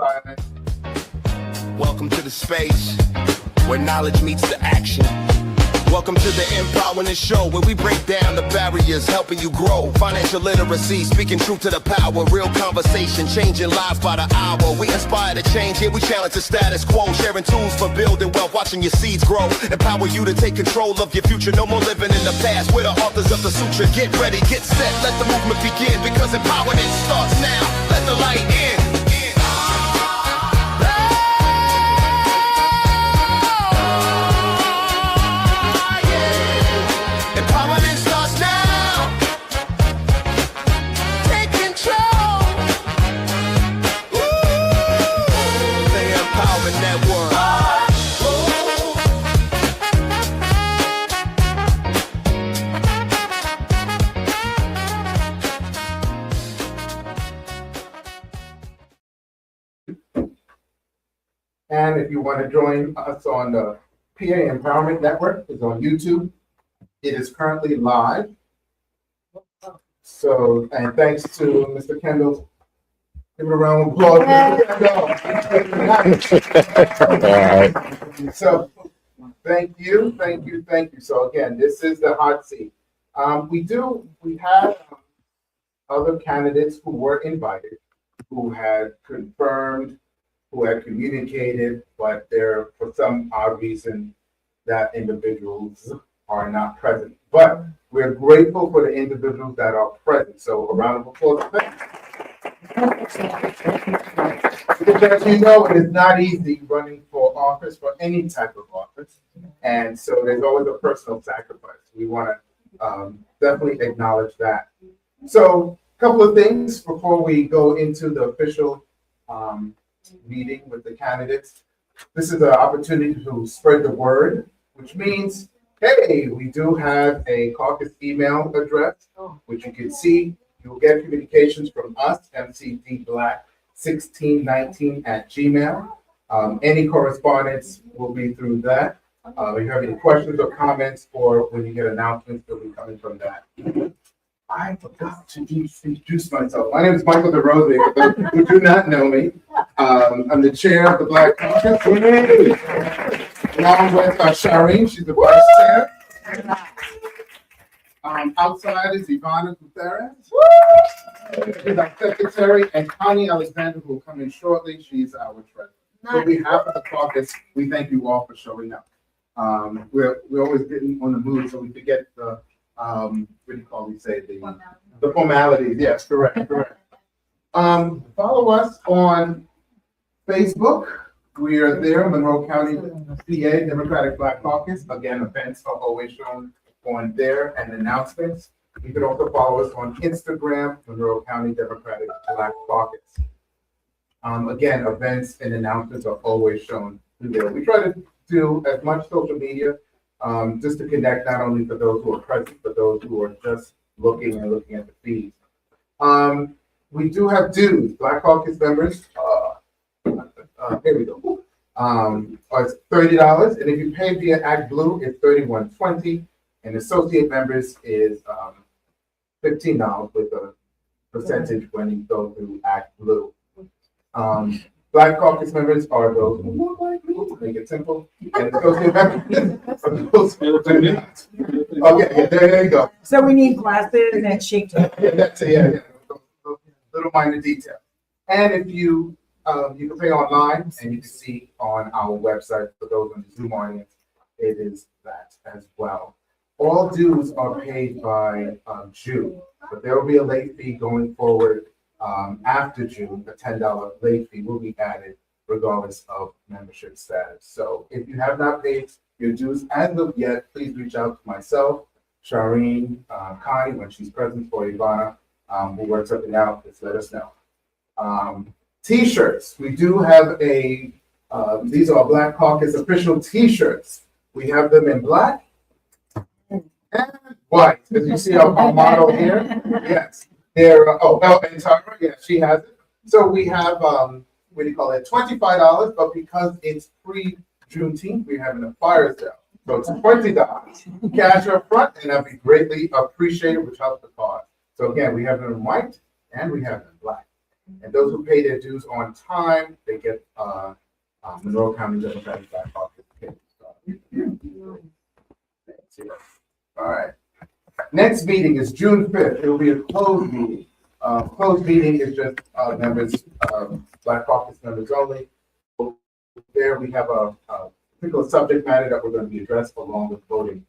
silent. Welcome to the space where knowledge meets the action. Welcome to the Empowerment Show, where we break down the barriers, helping you grow. Financial literacy, speaking truth to the power. Real conversation, changing lives by the hour. We inspire to change, here we challenge the status quo. Sharing tools for building wealth, watching your seeds grow. Empower you to take control of your future. No more living in the past. We're the authors of the suture. Get ready, get set, let the movement begin. Because empowerment starts now. Let the light in. And if you want to join us on the PA Empowerment Network, it's on YouTube. It is currently live. So, and thanks to Mr. Kendall. Give it a round of applause. So, thank you. So again, this is the hot seat. We have other candidates who were invited, who had confirmed, who had communicated, but there, for some odd reason, that individuals are not present. But we're grateful for the individuals that are present. So a round of applause. As you know, it is not easy running for office, for any type of office. And so there's always a personal sacrifice. We want to definitely acknowledge that. So a couple of things before we go into the official meeting with the candidates. This is an opportunity to spread the word, which means, hey, we do have a caucus email address, which you can see. You'll get communications from us, mcdblack1619@gmail. Any correspondence will be through that. If you have any questions or comments, or when you get announcements, they'll be coming from that. I forgot to introduce myself. My name is Michael DeRose, for those who do not know me. I'm the chair of the Black Caucus, along with Shireen, she's the vice chair. Outside is Ivana Gutierrez, she's our secretary, and Connie Alexander, who will come in shortly. She's our treasurer. So on behalf of the caucus, we thank you all for showing up. We're always getting on the move, so we forget the what do you call the formalities. Yes, correct. Follow us on Facebook. We are there, Monroe County, PA, Democratic Black Caucus. Again, events are always shown on there and announcements. You can also follow us on Instagram, Monroe County Democratic Black Caucus. Again, events and announcements are always shown through there. We try to do as much social media just to connect not only for those who are present, but those who are just looking at the feeds. We do have dues. Black Caucus members, here we go. It's $30, and if you pay via Act Blue, it's $31.20, and associate members is $15 with a percentage when you go through Act Blue. Black Caucus members are those who look like me, to make it simple, and associate members are those who do not. Okay, there you go. So we need glasses and sheet. That's it, yeah. Little minor detail. And if you can pay online, and you can see on our website, for those on the Zoom audience, it is that as well. All dues are paid by June, but there will be a late fee going forward after June. A $10 late fee will be added regardless of membership status. So if you have not paid your dues as of yet, please reach out to myself, Shireen, Connie, when she's present, for Ivana, who works something out. Just let us know. T-shirts. We do have these are Black Caucus official T-shirts. We have them in black and white. As you see our model here. Yes. They're, and Tara, yeah, she has it. So we have, $25, but because it's pre-Juneteenth, we're having a fire sale. So it's $20 cash up front, and that'd be greatly appreciated, which helps the cause. So again, we have them in white and we have them in black. And those who pay their dues on time, they get Monroe County Democratic Black Caucus tickets. All right. Next meeting is June 5th. It will be a closed meeting. Closed meeting is just members, Black Caucus members only. There we have a particular subject matter that we're going to be addressed along with voting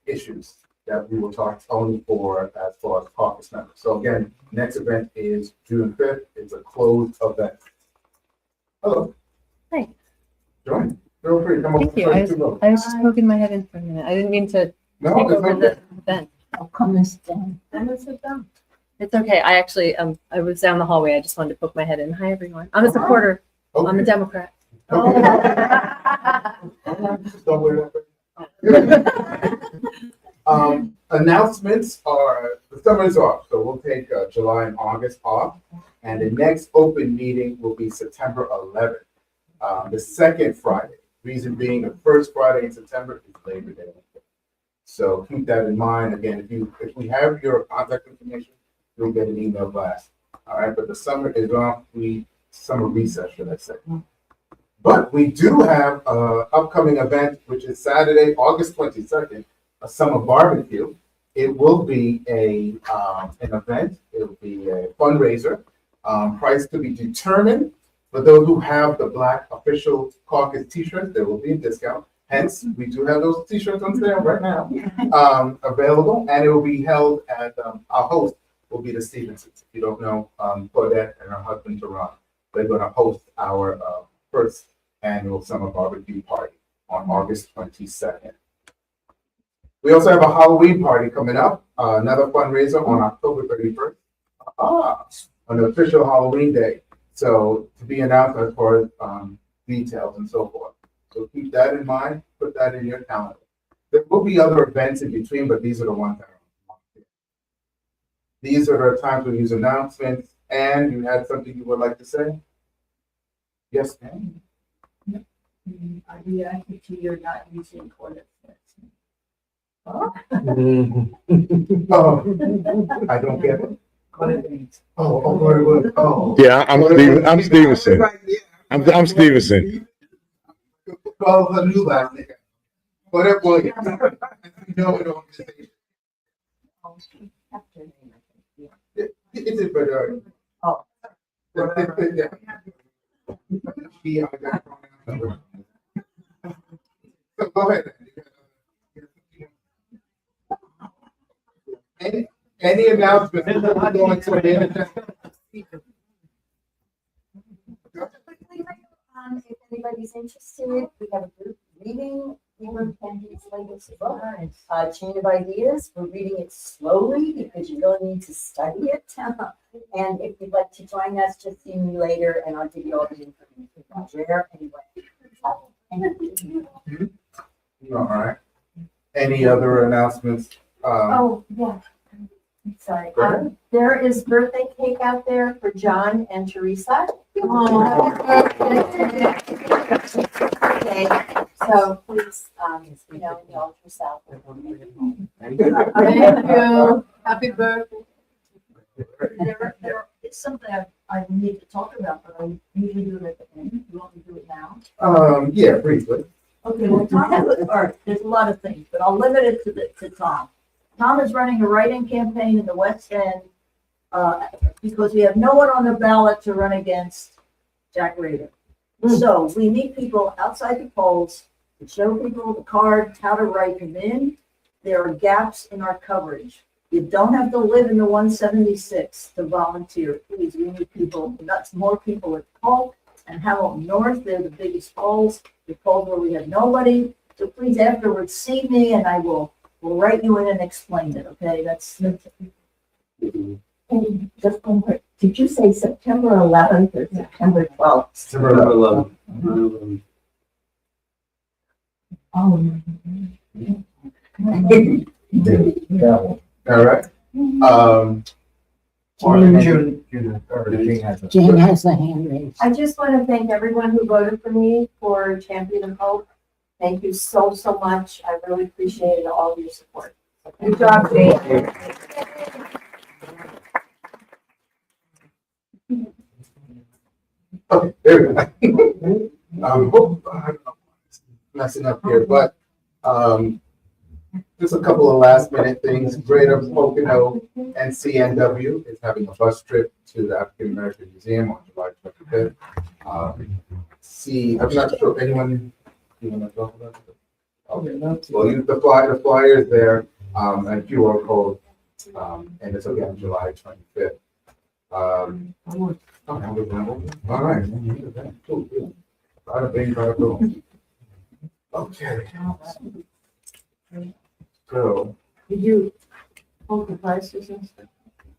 issues that we will talk only for as far as caucus members. So again, next event is June 5th. It's a closed event. Hello. Hi. Join. Feel free. Come Thank you. I was just poking my head in for a minute. I didn't mean to No, take it's over okay. the event. I'll come and sit down. I'm gonna sit down. It's okay. I actually, I was down the hallway. I just wanted to poke my head in. Hi, everyone. I'm a supporter. I'm a Democrat. Okay. Don't worry about it. Announcements are, the summer is off, so we'll take July and August off. And the next open meeting will be September 11th, the second Friday. Reason being, the first Friday in September is Labor Day. So keep that in mind. Again, if we have your contact information, you'll get an email blast. All right, but the summer is off. Summer recess, should I say. But we do have an upcoming event, which is Saturday, August 22nd, a summer barbecue. It will be an event. It will be a fundraiser. Price to be determined. For those who have the Black Official Caucus t-shirts, there will be a discount. Hence, we do have those t-shirts on sale right now, available, and it will be held at, our host will be the Stevensons. If you don't know, Claudette and her husband, Jerron, they're going to host our first annual summer barbecue party on August 22nd. We also have a Halloween party coming up, another fundraiser on October 31st, on the official Halloween day. So to be announced as far as details and so forth. So keep that in mind, put that in your calendar. There will be other events in between, but these are the ones that are. These are the times we use announcements, and you had something you would like to say? Yes, ma'am. I reacted to your not using quarter. Oh, I don't get it. Oh. Yeah, I'm Stevenson. I'm Stevenson. Well, the new last name. Whatever, Williams. No, it don't. Is it better? Oh. Yeah, I got it. So go ahead. Any announcements? Going to the end? If anybody's interested, we have a group reading England Candy's latest book, Chain of Ideas. We're reading it slowly because you really need to study it. And if you'd like to join us, just see me later and I'll give you all the information. Where anyway. All right. Any other announcements? Oh, yeah. Sorry. There is birthday cake out there for John and Teresa. Okay, so please, indulge yourself. Thank you. Happy birthday. There is something I need to talk about, but I usually do it at the end. You want me to do it now? Yeah, briefly. Okay, well, Tom, there's a lot of things, but I'll limit it to Tom. Tom is running a write-in campaign in the West End because we have no one on the ballot to run against Jack Rader. So we need people outside the polls to show people the card, how to write them in. There are gaps in our coverage. You don't have to live in the 176 to volunteer. Please, we need people, that's more people at Kulp and Howell North. They're the biggest polls. The polls where we have nobody. So please afterwards see me and I will write you in and explain it, okay? That's And just one more, did you say September 11th or September 12th? September 11th. Oh. All right. Jane has the hand raised. I just want to thank everyone who voted for me for Champion of Hope. Thank you so much. I really appreciated all of your support. Good job, Jane. Okay, there we go. I'm messing up here, but, just a couple of last minute things. Greater Pocono and CNW is having a bus trip to the African American Museum on July 25th. I'm not sure, anyone, you want to talk about it? Okay, well, the flyer is there, and QR code, and it's again July 25th. All right. Cool. Bada bing, bada boom. Okay. So, Did you hold the prices and stuff?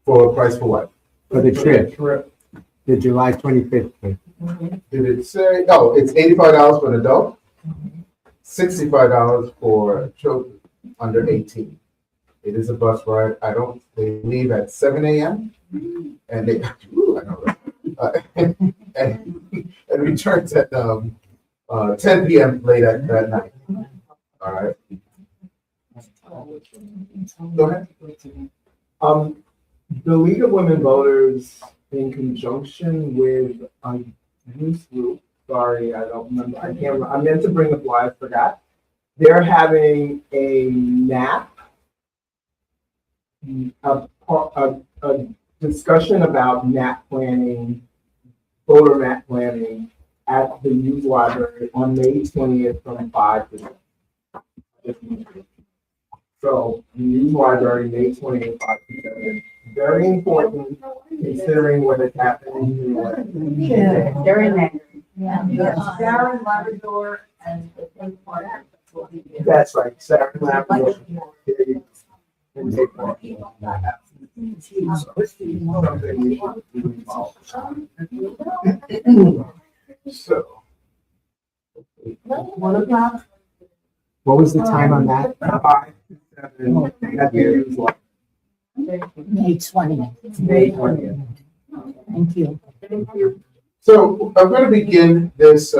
for a price for what? For the trip, the July 25th trip. Did it say, oh, it's $85 for an adult, $65 for children under 18. It is a bus ride. They leave at 7 a.m. and they, ooh, I know that. And returns at 10 p.m. late at night. All right. Go ahead. The League of Women Voters, in conjunction with a youth group, sorry, I don't remember, I can't remember, I meant to bring the flyer, I forgot. They're having a nap, a discussion about nap planning, voter nap planning at the youth library on May 20th from 5 to 7. So, the youth library, May 20th, 5 to 7. Very important, considering what is happening here. They're in there. Yeah, Sharon, Labrador, and the thing part. That's right, Saturday Labrador. And take part. So, 1 o'clock? What was the time on that? 5 to 7. At the youth library. May 20th. May 20th. Thank you. so I'm going to begin this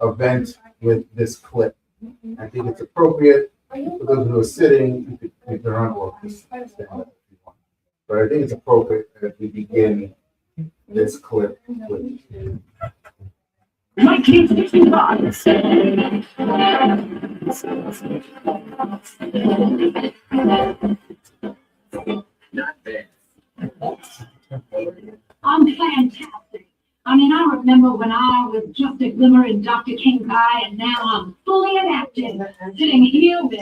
event with this clip. I think it's appropriate for those who are sitting. You could take their own or just stand up if you want. But I think it's appropriate that we begin this clip with. 1965. I'm fantastic. I mean, I remember when I was just a glimmer in Dr. King's eye, and now I'm fully enacted, sitting here with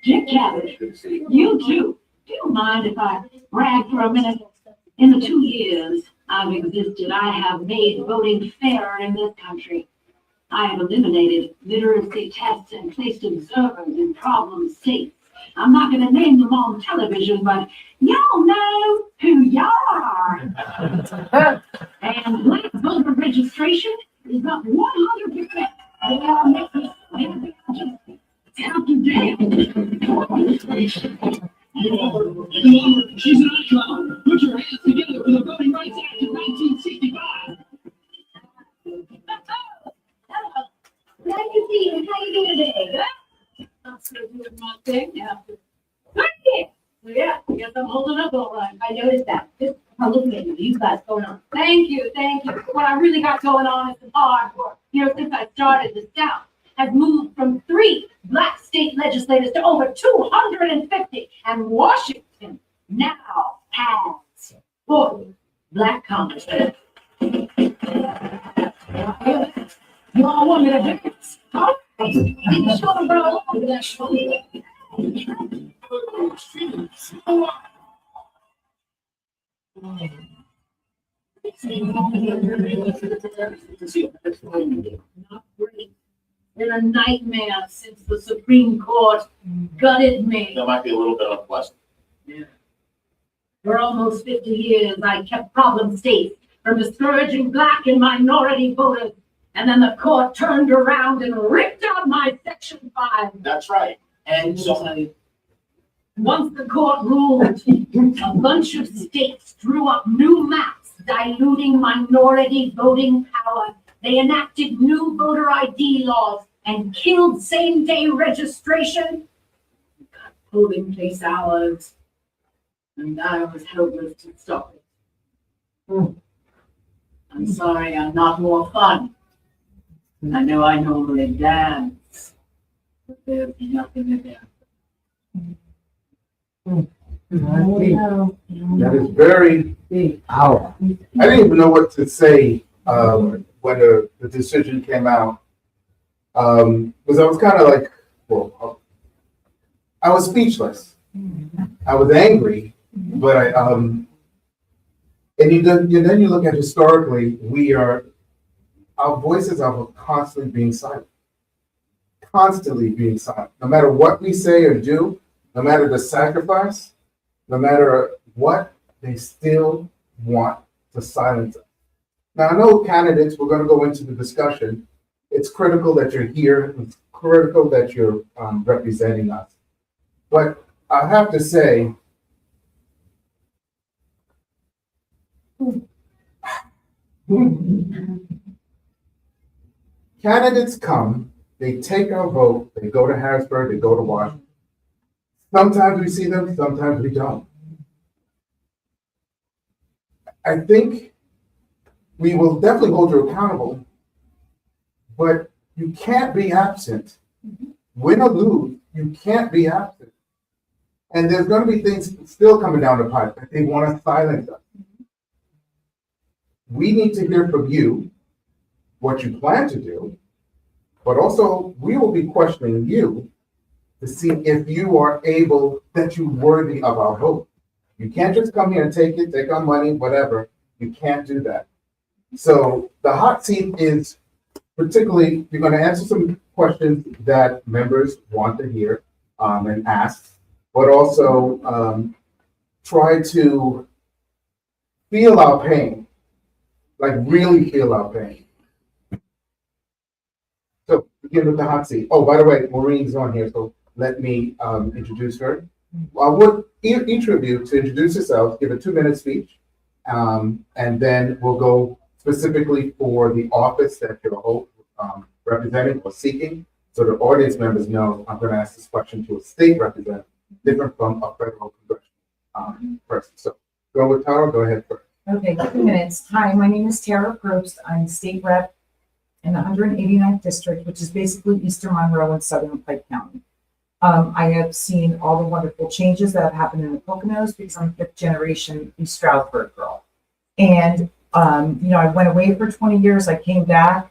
Dick Cabbage. You too. Do you mind if I brag for a minute? In the 2 years I've existed, I have made voting fairer in this country. I have eliminated literacy tests and placed observers in problem states. I'm not going to name them on television, but y'all know who y'all are. And black voter registration is up 100%. They are making just after day. She's an icon. Put your hands together for the Voting Rights Act of 1965. Thank you, Stephen. How you doing today? Good? I'm still doing my thing now. Good. Yeah, I guess I'm holding up all right. I noticed that. Just I'm looking at you. You guys going on. Thank you, thank you. What I really got going on is some hard work. You know, since I started the South, has moved from 3 black state legislators to over 250, and Washington now has 40 black congressmen. You all want me to do this? All right. Show them where I want that show. Been a nightmare since the Supreme Court gutted me. That might be a little bit unpleasant. Yeah. For almost 50 years, I kept problem states from discouraging black and minority voters. And then the court turned around and ripped out my Section 5. That's right. And so Once the court ruled, a bunch of states drew up new maps diluting minority voting power. They enacted new voter ID laws and killed same-day registration, cut polling place hours, and I was helpless to stop it. I'm sorry, I'm not more fun. I know I normally dance, but there's nothing in there. That is very, Ow. I didn't even know what to say, when the decision came out. Because I was kind of like, well, I was speechless. I was angry, but and then you look at historically, our voices are constantly being silent. Constantly being silent. No matter what we say or do, no matter the sacrifice, no matter what, they still want to silence us. Now, I know candidates, we're going to go into the discussion. It's critical that you're here. It's critical that you're representing us. But I have to say, candidates come, they take our vote, they go to Harrisburg, they go to Washington. Sometimes we see them, sometimes we don't. I think we will definitely hold you accountable, but you can't be absent. Win or lose, you can't be absent. And there's going to be things still coming down the pipe that they want to silence us. We need to hear from you what you plan to do, but also we will be questioning you to see if you are able, that you're worthy of our vote. You can't just come here and take it, take our money, whatever. You can't do that. So the hot seat is particularly, you're going to answer some questions that members want to hear and ask, but also try to feel our pain, like really feel our pain. So begin with the hot seat. Oh, by the way, Maureen's on here, so let me introduce her. I want each of you to introduce yourselves, give a 2-minute speech, and then we'll go specifically for the office that you're representing or seeking. So the audience members know I'm going to ask this question to a state representative, different from a federal congressional person. So go with Tara, go ahead first. Okay, 2 minutes. Hi, my name is Tara Probst. I'm state rep in the 189th district, which is basically Eastern Monroe and Southern Pike County. I have seen all the wonderful changes that have happened in the Poconos because I'm a 5th generation East Stroudsburg girl. And, I went away for 20 years. I came back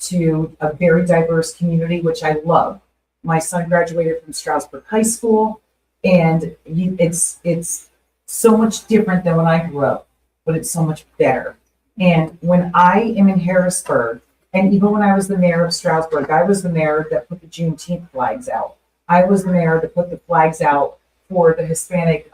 to a very diverse community, which I love. My son graduated from Stroudsburg High School, and it's so much different than when I grew up, but it's so much better. And when I am in Harrisburg, and even when I was the mayor of Stroudsburg, I was the mayor that put the Juneteenth flags out. I was the mayor that put the flags out for the Hispanic,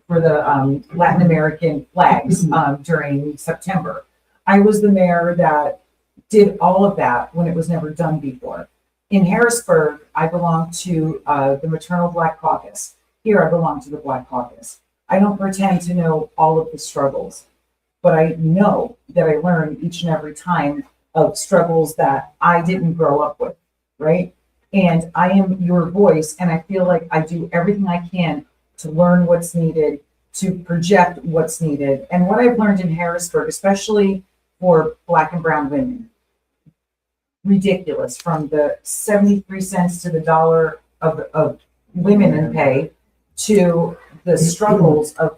for the Latin American flags during September. I was the mayor that did all of that when it was never done before. In Harrisburg, I belong to the Maternal Black Caucus. Here, I belong to the Black Caucus. I don't pretend to know all of the struggles, but I know that I learn each and every time of struggles that I didn't grow up with, right? And I am your voice, and I feel like I do everything I can to learn what's needed, to project what's needed. And what I've learned in Harrisburg, especially for Black and brown women, ridiculous, from the 73 cents to the dollar of women in pay to the struggles of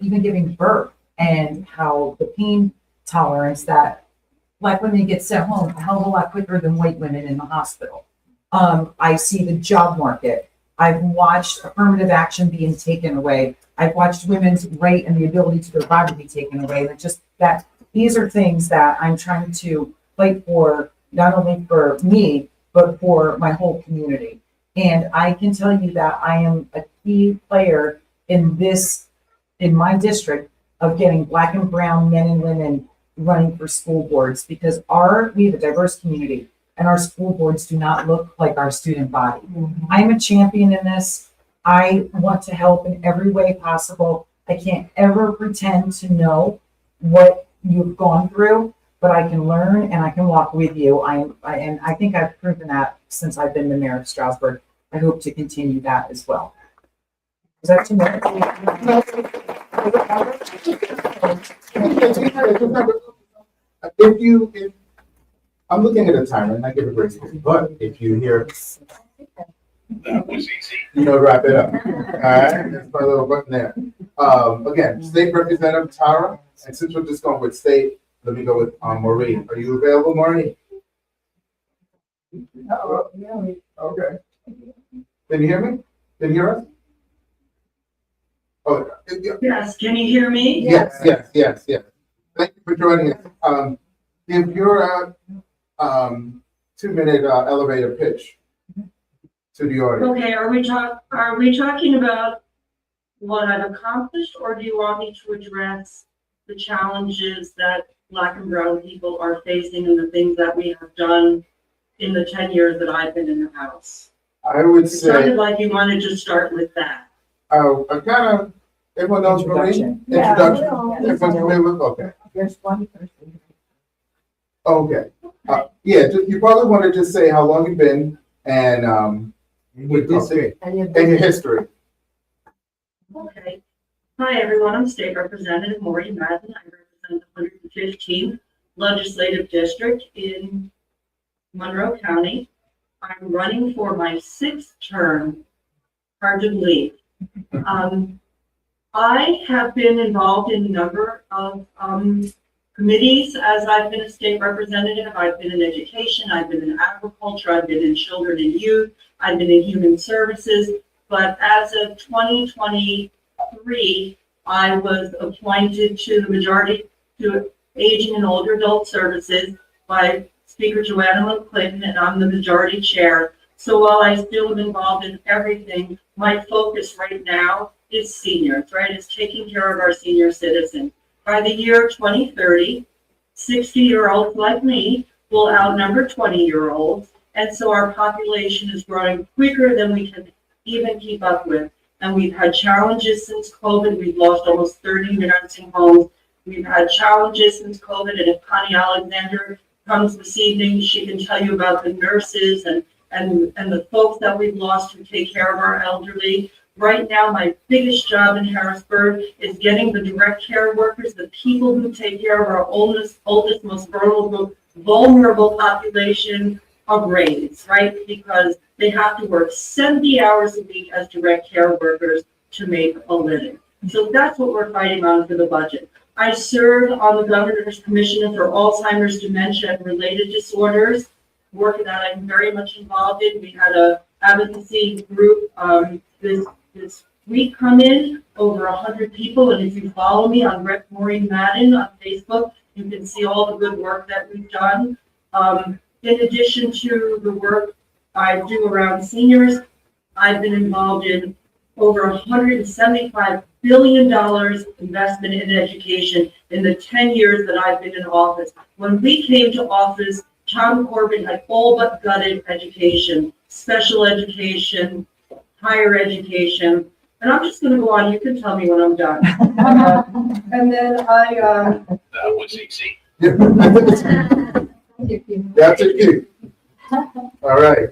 even giving birth, and how the pain tolerance that Black women get sent home a hell of a lot quicker than white women in the hospital. I see the job market. I've watched affirmative action being taken away. I've watched women's right and the ability to their body be taken away. And just that, these are things that I'm trying to fight for, not only for me, but for my whole community. And I can tell you that I am a key player in my district, of getting Black and brown men and women running for school boards, because we have a diverse community and our school boards do not look like our student body. I'm a champion in this. I want to help in every way possible. I can't ever pretend to know what you've gone through, but I can learn and I can walk with you. And I think I've proven that since I've been the mayor of Stroudsburg. I hope to continue that as well. Is that too much? If I'm looking at a timer and I give a break, but if you hear, wrap it up. All right, that's my little button there. Again, State Representative Tara, and since we're just going with state, let me go with Maureen. Are you available, Maureen? Okay. Can you hear me? Can you hear us? Oh, Yes, can you hear me? yes. Thank you for joining us. Give your 2-minute elevator pitch to the audience. Okay, are we talking about what I've accomplished, or do you want me to address the challenges that Black and brown people are facing and the things that we have done in the 10 years that I've been in the House? I would It say, sounded like you wanted to start with that. everyone knows Maureen? Yeah, Introduction? well, Everyone's familiar with, okay. There's one person. Okay. You probably want to just say how long you've been and with history. And your history. Okay. Hi, everyone. I'm State Representative Maureen Madden. I represent the 115th Legislative District in Monroe County. I'm running for my 6th term. Hard to believe. I have been involved in a number of committees as I've been a state representative. I've been in education, I've been in agriculture, I've been in children and youth, I've been in human services. But as of 2023, I was appointed to the majority to Aging and Older Adult Services by Speaker Joanna Clinton, and I'm the majority chair. So while I still am involved in everything, my focus right now is seniors, right? It's taking care of our senior citizens. By the year 2030, 60-year-olds like me will outnumber 20-year-olds. And so our population is growing quicker than we can even keep up with. And we've had challenges since COVID. We've lost almost 30 nursing homes. We've had challenges since COVID. And if Connie Alexander comes this evening, she can tell you about the nurses and the folks that we've lost who take care of our elderly. Right now, my biggest job in Harrisburg is getting the direct care workers, the people who take care of our oldest, most vulnerable population of raised, right? Because they have to work 70 hours a week as direct care workers to make a living. So that's what we're fighting on for the budget. I serve on the Governor's Commission for Alzheimer's, Dementia, and Related Disorders, work that I'm very much involved in. We had a advocacy group this week come in, over 100 people, and if you follow me on Rep. Maureen Madden on Facebook, you can see all the good work that we've done. In addition to the work I do around seniors, I've been involved in over $175 billion investment in education in the 10 years that I've been in office. When we came to office, Tom Corbett had all but gutted education, special education, higher education, and I'm just going to go on. You can tell me when I'm done. And then That was easy. That's a cue. All right.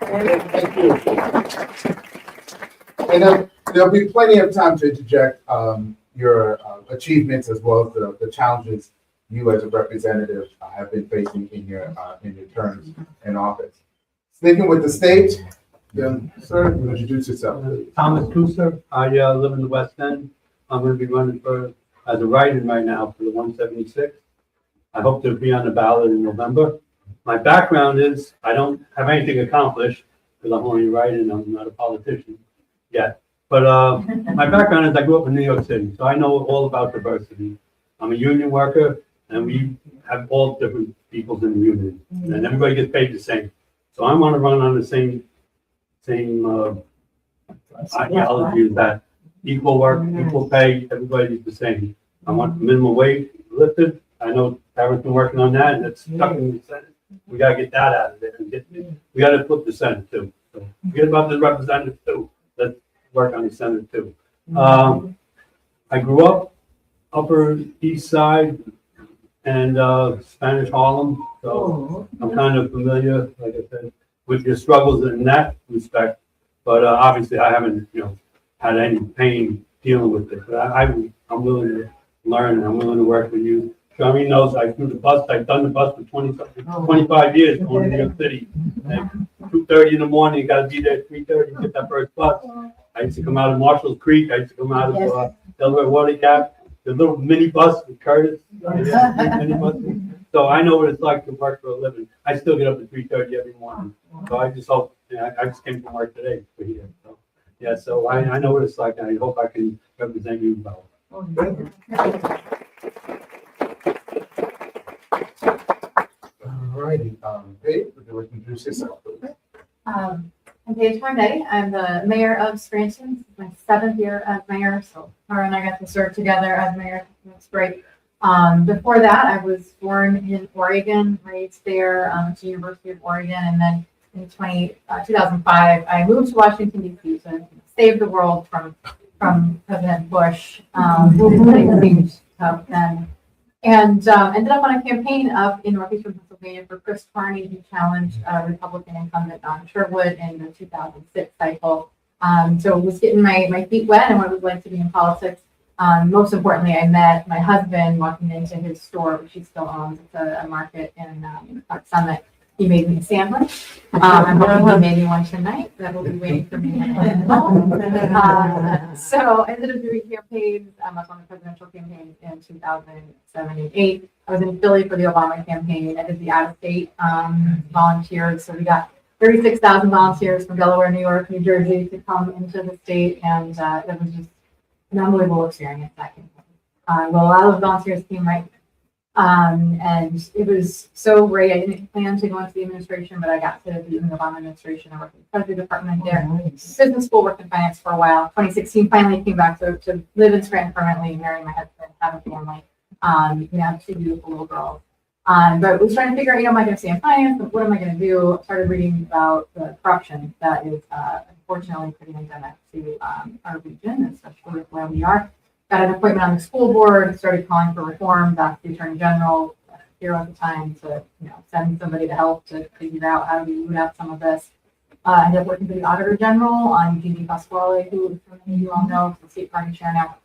Thank you. And there'll be plenty of time to interject your achievements as well as the challenges you as a representative have been facing in your terms in office. Sticking with the state, sir, introduce yourself. Thomas Cuser. I live in the West End. I'm going to be running as a write-in right now for the 176. I hope to be on the ballot in November. My background is I don't have anything accomplished because I'm only writing. I'm not a politician yet. But my background is I grew up in New York City, so I know all about diversity. I'm a union worker, and we have all different peoples in the union, and everybody gets paid the same. So I want to run on the same ideology as that. Equal work, equal pay, everybody's the same. I want the minimum wage lifted. I know Tara's been working on that, and it's stuck in the Senate. We gotta get that out of there. We gotta flip the Senate too. So forget about the representatives too. Let's work on the Senate too. I grew up Upper East Side and Spanish Harlem, so I'm kind of familiar, like I said, with your struggles in that respect. But obviously, I haven't, had any pain dealing with it. But I'm willing to learn, and I'm willing to work with you. Charmaine knows I do the bus, I've done the bus for 25 years, going to New York City. Like 2:30 in the morning, you gotta be there at 3:30 to get that first bus. I used to come out of Marshall Creek, I used to come out of Delaware Water Gap, the little mini bus with Curtis. Mini bus. So I know what it's like to work for a living. I still get up at 3:30 every morning. So I just hope, I just came from work today for here. So, yeah, so I know what it's like, and I hope I can represent you well. Alrighty, Paige, would you like to introduce yourself, please? I'm Paige Cognetti. I'm the mayor of Scranton. It's my 7th year as mayor, so her and I got to serve together as mayor. That's great. Before that, I was born in Oregon, raised there at the University of Oregon, and then in 2005, I moved to Washington, D.C. to save the world from President Bush, things tough then. And ended up on a campaign up in northeastern Pennsylvania for Chris Carney, who challenged Republican incumbent Don Sherwood in the 2006 cycle. So was getting my feet wet and what it was like to be in politics. Most importantly, I met my husband walking into his store, which he still owns. It's a market in Park Summit. He made me a sandwich. I'm hoping he made me one tonight. That will be waiting for me. So I ended up doing campaigns. I was on the presidential campaign in 2007 and 8. I was in Philly for the Obama campaign. I did the out-of-state volunteers. So we got 36,000 volunteers from Delaware, New York, New Jersey to come into the state. And it was just an unbelievable experience, that campaign. Well, a lot of volunteers came right. And it was so great. I didn't plan to go into the administration, but I got to be in the Obama administration. I worked in the Treasury Department there. Business school, worked in finance for a while. 2016, finally came back to live in Scranton permanently, marry my husband, have a family. Have 2 beautiful little girls. But was trying to figure out, am I going to stay in finance? What am I going to do? I started reading about the corruption that is unfortunately pretty endemic to our region, especially where we are. Got an appointment on the school board, started calling for reform, asked the attorney general here at the time to send somebody to help to figure out how do we root out some of this. I ended up working for the auditor general on G.D. Pasquale, who many of you all know, the state party chair now.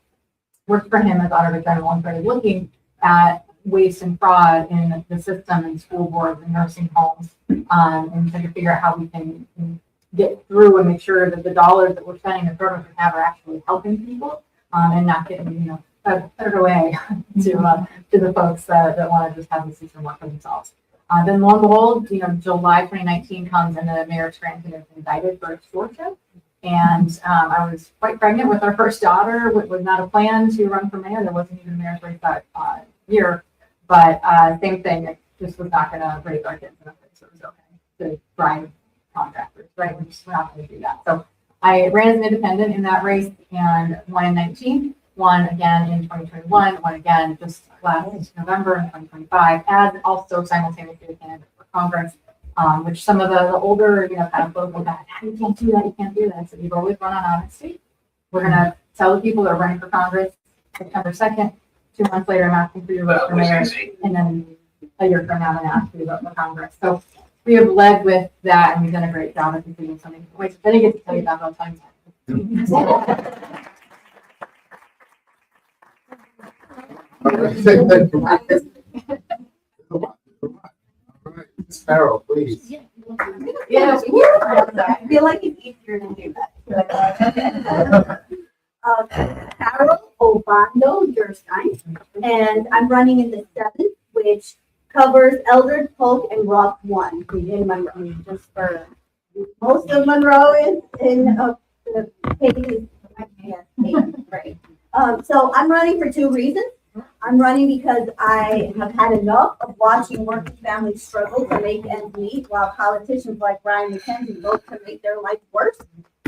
Worked for him as auditor general and started looking at waste and fraud in the system and school boards and nursing homes, and trying to figure out how we can get through and make sure that the dollars that we're spending, the programs we have, are actually helping people. And not getting, fettered away to the folks that want to just have the system work for themselves. Then lo and behold, July 2019 comes and the mayor of Scranton is indicted for extortion. And I was quite pregnant with our first daughter. It was not a plan to run for mayor. There wasn't even a mayor's race that year. But same thing, it just was not going to raise our kids enough, so it was okay to bribe contractors, right? We're not going to do that. So I ran as an independent in that race and won in 19, won again in 2021, won again just last November in 2025, and also simultaneously a candidate for Congress, which some of the older, kind of folks like that, you can't do that, you can't do that. So we've always run on honesty. We're going to tell the people that are running for Congress September 2nd, 2 months later, I'm asking for your vote for mayor, and then a year from now, I'm going to ask for your vote for Congress. So we have led with that, and we've done a great job of completing something. Wait, I didn't get to tell you that all the time. Sparrow, please. Yeah, I feel like it's easier to do that. Carol Obando, Gerstein, and I'm running in the 7th, which covers Eldred, Polk, and Rock 1 in Monroe. Just for most of Monroe is in the pages. Right. So I'm running for 2 reasons. I'm running because I have had enough of watching working families struggle to make ends meet while politicians like Brian McKenzie vote to make their life worse.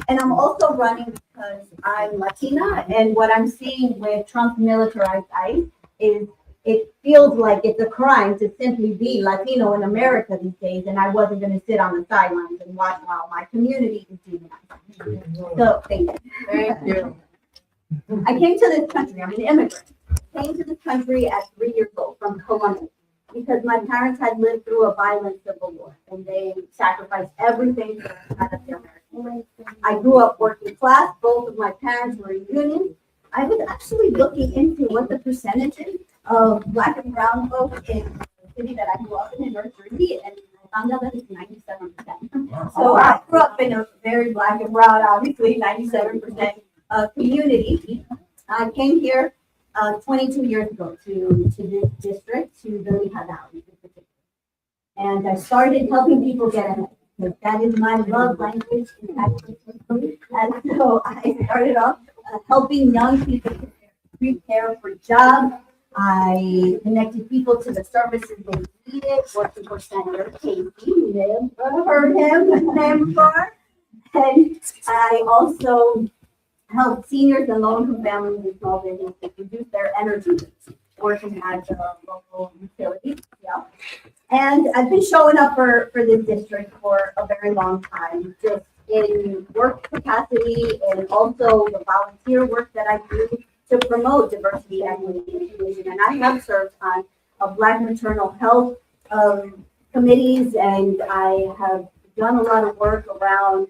And I'm also running because I'm Latina, and what I'm seeing with Trump's militarized ICE is it feels like it's a crime to simply be Latino in America these days, and I wasn't going to sit on the sidelines and watch while my community is demonized. So thank you. Thank you. I came to this country, I'm an immigrant. Came to this country at 3 years old from Colombia because my parents had lived through a violent civil war and they sacrificed everything out of their American life. I grew up working class. Both of my parents were in unions. I was actually looking into what the percentages of Black and brown folks in the city that I grew up in North Jersey, and I found out that it's 97%. So I grew up in a very Black and brown, obviously 97% community. I came here 22 years ago to this district, to the Lehigh Valley in particular. And I started helping people get ahead. Because that is my love language. And so I started off helping young people prepare for jobs. I connected people to the services they needed, working for Senator Casey. You may have heard him name before. And I also helped seniors and low-income families and small businesses reduce their energy use, working at the local utility. Yeah. And I've been showing up for this district for a very long time, just in work capacity and also the volunteer work that I do to promote diversity, equity, and inclusion. And I have served on a Black maternal health committees, and I have done a lot of work around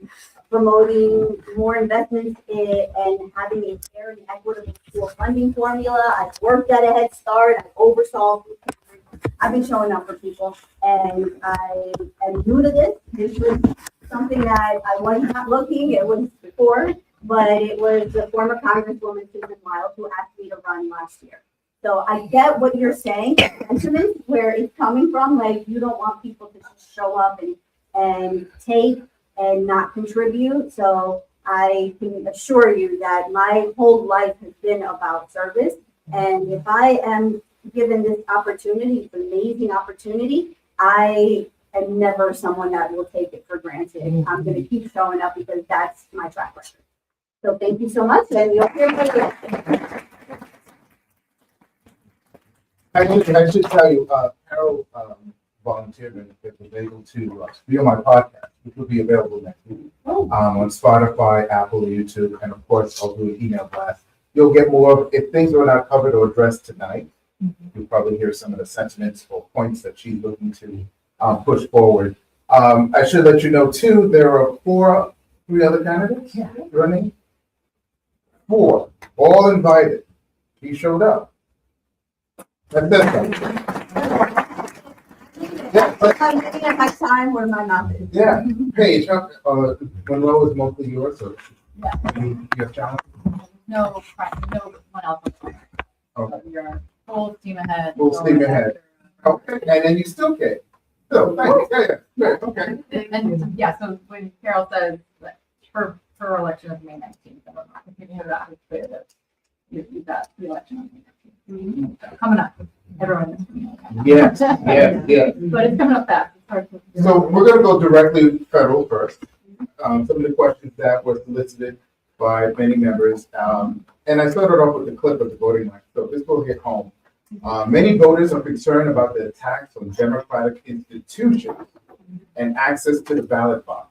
promoting more investments in and having a fair and equitable school funding formula. I've worked at a Head Start. I've oversaw. I've been showing up for people, and I am new to this. This was something that I was not looking. It was before, but it was the former Congresswoman Susan Wild who asked me to run last year. So I get what you're saying, sentiment, where it's coming from. Like, you don't want people to just show up and take and not contribute. So I can assure you that my whole life has been about service. And if I am given this opportunity, it's an amazing opportunity, I am never someone that will take it for granted. I'm going to keep showing up because that's my track record. So thank you so much, and you'll hear my reaction. I should tell you, Carol volunteered and was able to be on my podcast, which will be available next week on Spotify, Apple, YouTube, and of course I'll do an email blast. You'll get more if things are not covered or addressed tonight. You'll probably hear some of the sentiments or points that she's looking to push forward. I should let you know too, there are three other candidates running. 4, all invited. He showed up. That's it. Yeah, but, I'm getting at my time where my mouth is. yeah, Paige, Monroe is mostly yours, so you have challenge. No one else. Okay. You're full steam ahead. Full steam ahead. Okay, and then you still came. So, thanks. Yeah, okay. And yeah, so when Carol says that her election is May 19th, if you hear that, it's clear that you've got the election on May 19th. So coming up, everyone is coming up. Yeah. But it's coming up fast. It's hard to- So we're gonna go directly federal first. Some of the questions that were solicited by many members. And I started off with the clip of the voting rights, so this will hit home. Many voters are concerned about the attacks on democratic institutions and access to the ballot box.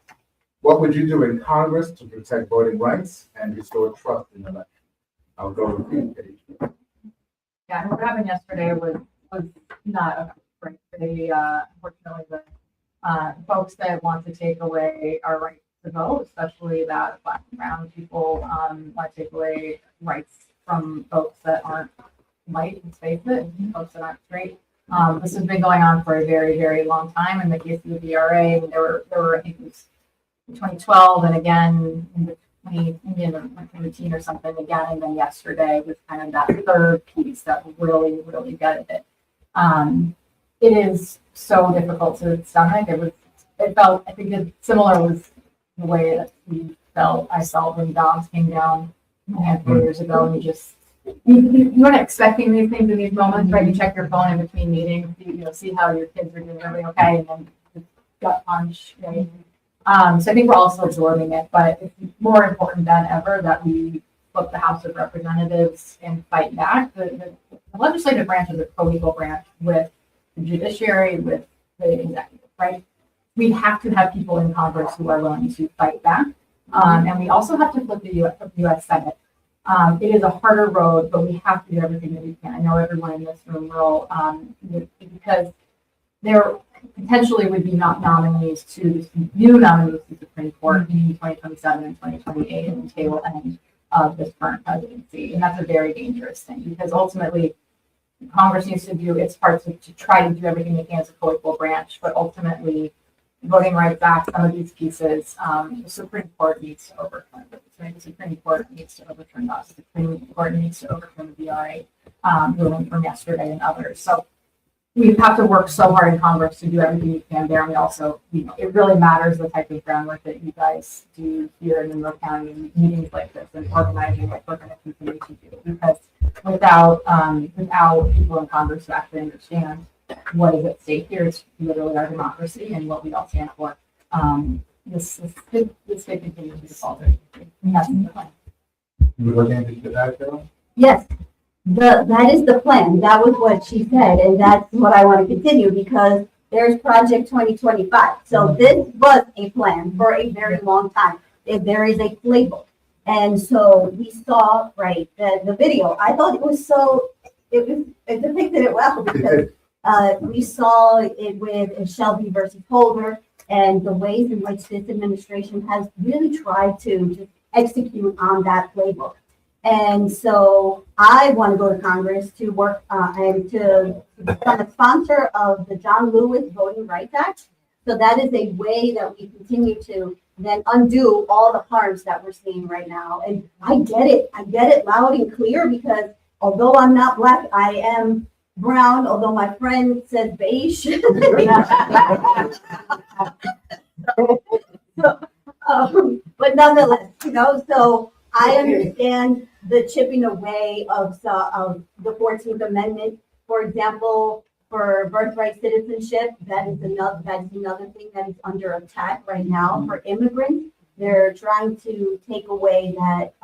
What would you do in Congress to protect voting rights and restore trust in elections? I'll go with you, Paige. Yeah, and what happened yesterday was not a great. They unfortunately the folks that want to take away our right to vote, especially that Black and brown people want to take away rights from folks that aren't white, let's face it, folks that aren't straight. This has been going on for a very, very long time. In the case of the VRA, there were I think it was 2012 and again in the 2018 or something again, and then yesterday was kind of that third piece that really, really gutted it. It is so difficult to stomach. It felt, I think it similar was the way that I felt when Dobbs came down a handful of years ago, and you weren't expecting these things in these moments, right? You check your phone in between meetings, you see how your kids are doing, everything okay, and then just gut punch, right? So I think we're also absorbing it, but it's more important than ever that we flip the House of Representatives and fight back. The legislative branch is a co-equal branch with the judiciary, with the executive, right? We have to have people in Congress who are willing to fight back. And we also have to flip the U.S. Senate. It is a harder road, but we have to do everything that we can. I know everyone in this room will, because there potentially would be new nominees to the Supreme Court in 2027 and 2028, and the table end. of this current presidency. And that's a very dangerous thing because ultimately Congress needs to do its part to try to do everything it can as a co-equal branch, but ultimately Voting Rights Act, some of these pieces, the Supreme Court needs to overturn this, right? The Supreme Court needs to overturn us. The Supreme Court needs to overturn the VRA ruling from yesterday and others. So we have to work so hard in Congress to do everything we can there. And we also, it really matters the type of groundwork that you guys do here in Monroe County in meetings like this and organizing what we're going to continue to do. Because without people in Congress who actually understand what is at stake here, it's literally our democracy and what we all stand for. This could continue to default. And that's the plan. You were looking to that, Carol? Yes, that is the plan. That was what she said, and that's what I want to continue because there's Project 2025. So this was a plan for a very long time. There is a playbook. And so we saw, right, the video. I thought it depicted it well because we saw it with Shelby versus Holder and the ways in which this administration has really tried to just execute on that playbook. And so I want to go to Congress to work and to become a sponsor of the John Lewis Voting Rights Act. So that is a way that we continue to then undo all the harms that we're seeing right now. And I get it loud and clear because although I'm not Black, I am brown, although my friend says beige. But nonetheless, so I understand the chipping away of the 14th Amendment. For example, for birthright citizenship, that is another thing that is under attack right now. For immigrants, they're trying to take away that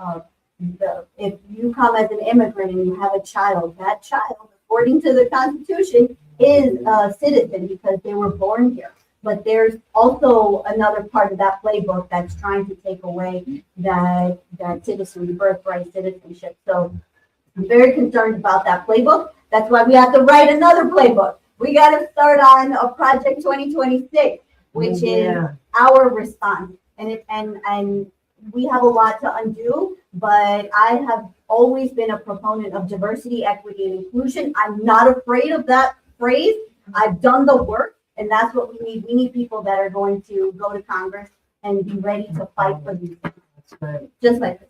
if you come as an immigrant and you have a child, that child, according to the Constitution, is a citizen because they were born here. But there's also another part of that playbook that's trying to take away that birthright citizenship. So I'm very concerned about that playbook. That's why we have to write another playbook. We got to start on a Project 2026, which is our response. And we have a lot to undo, but I have always been a proponent of diversity, equity, and inclusion. I'm not afraid of that phrase. I've done the work, and that's what we need. We need people that are going to go to Congress and be ready to fight for these things. Just like this.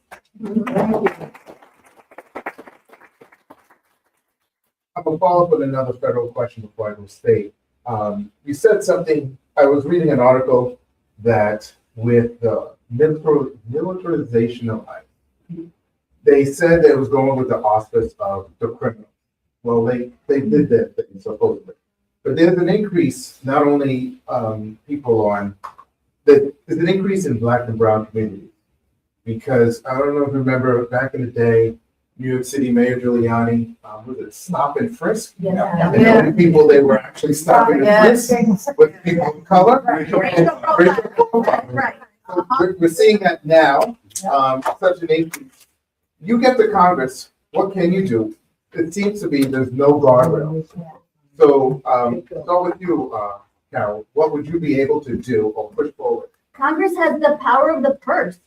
I'm gonna follow up with another federal question before I go state. You said something, I was reading an article that with the militarization of ICE, they said they was going with the auspice of the criminals. Well, they did that thing supposedly. But there's an increase, not only there's an increase in Black and brown communities. Because I don't know if you remember back in the day, New York City Mayor Giuliani, was it stop and frisk? Yeah. And the only people they were actually stopping and frisk with people of color. Right. So we're seeing that now, such an increase. You get to Congress, what can you do? It seems to be there's no guardrails. So, start with you, Carol. What would you be able to do or push forward? Congress has the power of the purse.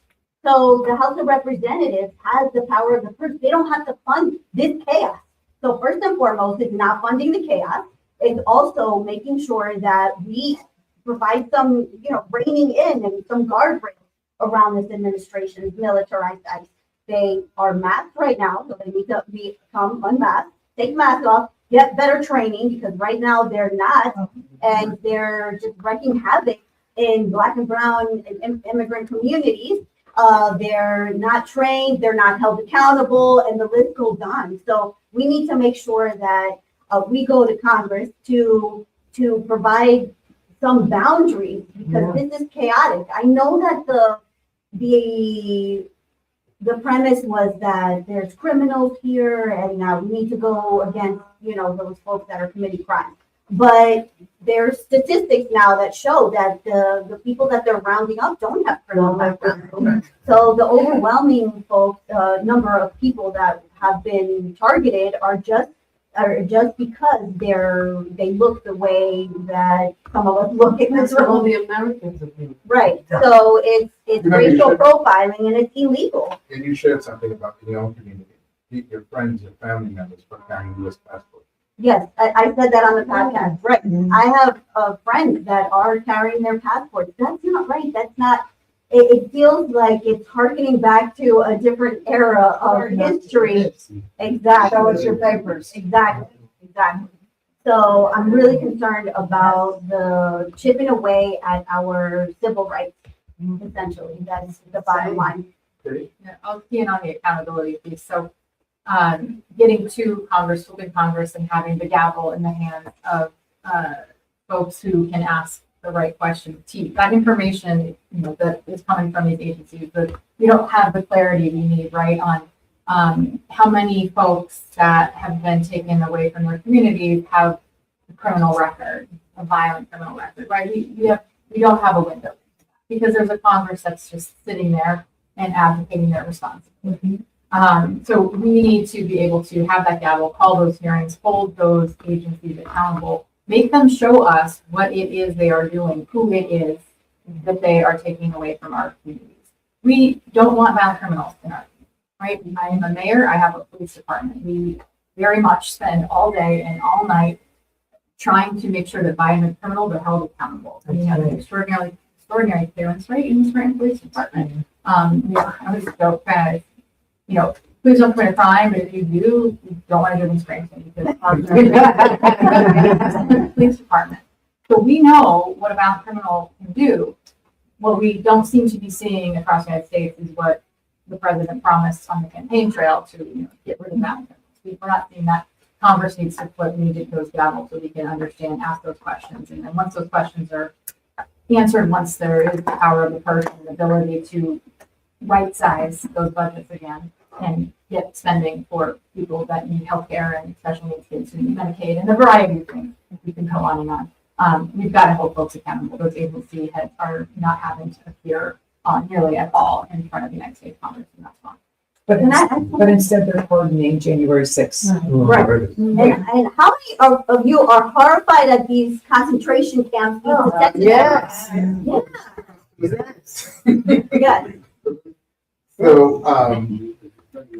So the House of Representatives has the power of the purse. They don't have to fund this chaos. So first and foremost, it's not funding the chaos. It's also making sure that we provide some, reining in and some guardrails around this administration's militarized ICE. They are masked right now, so they need to become unmasked, take masks off, get better training, because right now they're not, and they're just wreaking havoc in Black and brown and immigrant communities. They're not trained, they're not held accountable, and the list goes on. So we need to make sure that we go to Congress to provide some boundaries, because this is chaotic. I know that the premise was that there's criminals here and we need to go against, those folks that are committing crimes. But there's statistics now that show that the people that they're rounding up don't have criminal backgrounds. So the overwhelming number of people that have been targeted are just or just because they look the way that some of us look in this room. the Americans have been. Right, so it's Remember, you racial should- profiling and it's illegal. And you shared something about your own community, your friends, your family members for carrying U.S. passports. Yes, I said that on the podcast, right. I have friends that are carrying their passports. That's not right. That's not, it feels like it's harkening back to a different era of history. Exactly. Show us your papers. Exactly. So I'm really concerned about the chipping away at our civil rights, essentially. That's the bottom line. Yeah, I'll key in on the accountability piece. So, getting to Congress, flipping Congress, and having the gavel in the hands of folks who can ask the right questions. That information, that is coming from these agencies, but we don't have the clarity we need, right, on how many folks that have been taken away from their communities have a criminal record, a violent criminal record, right? We don't have a window because there's a Congress that's just sitting there and advocating their responsibility. So we need to be able to have that gavel, call those hearings, hold those agencies accountable, make them show us what it is they are doing, who it is that they are taking away from our communities. We don't want violent criminals in our community, right? I am a mayor, I have a police department. We very much spend all day and all night trying to make sure that violent criminals are held accountable. And we have an extraordinary clearance rate in the Scranton Police Department. I was so bad. Please don't commit a crime, but if you do, you don't want to live in Scranton because police department. So we know what a violent criminal can do. What we don't seem to be seeing across the United States is what the president promised on the campaign trail to get rid of violent criminals. We're not seeing that. Congress needs to flip, we need to those gavel so we can understand, ask those questions. And then once those questions are answered, once there is the power of the purse and the ability to right size those budgets again and get spending for people that need healthcare and special needs kids who need Medicaid and a variety of things. We can go on and on. We've got to hold folks accountable. Those agency heads are not having to appear nearly at all in front of the United States Congress, and that's wrong. But instead they're coordinating January 6th. Right. And how many of you are horrified at these concentration camps? Yes. Yes. So,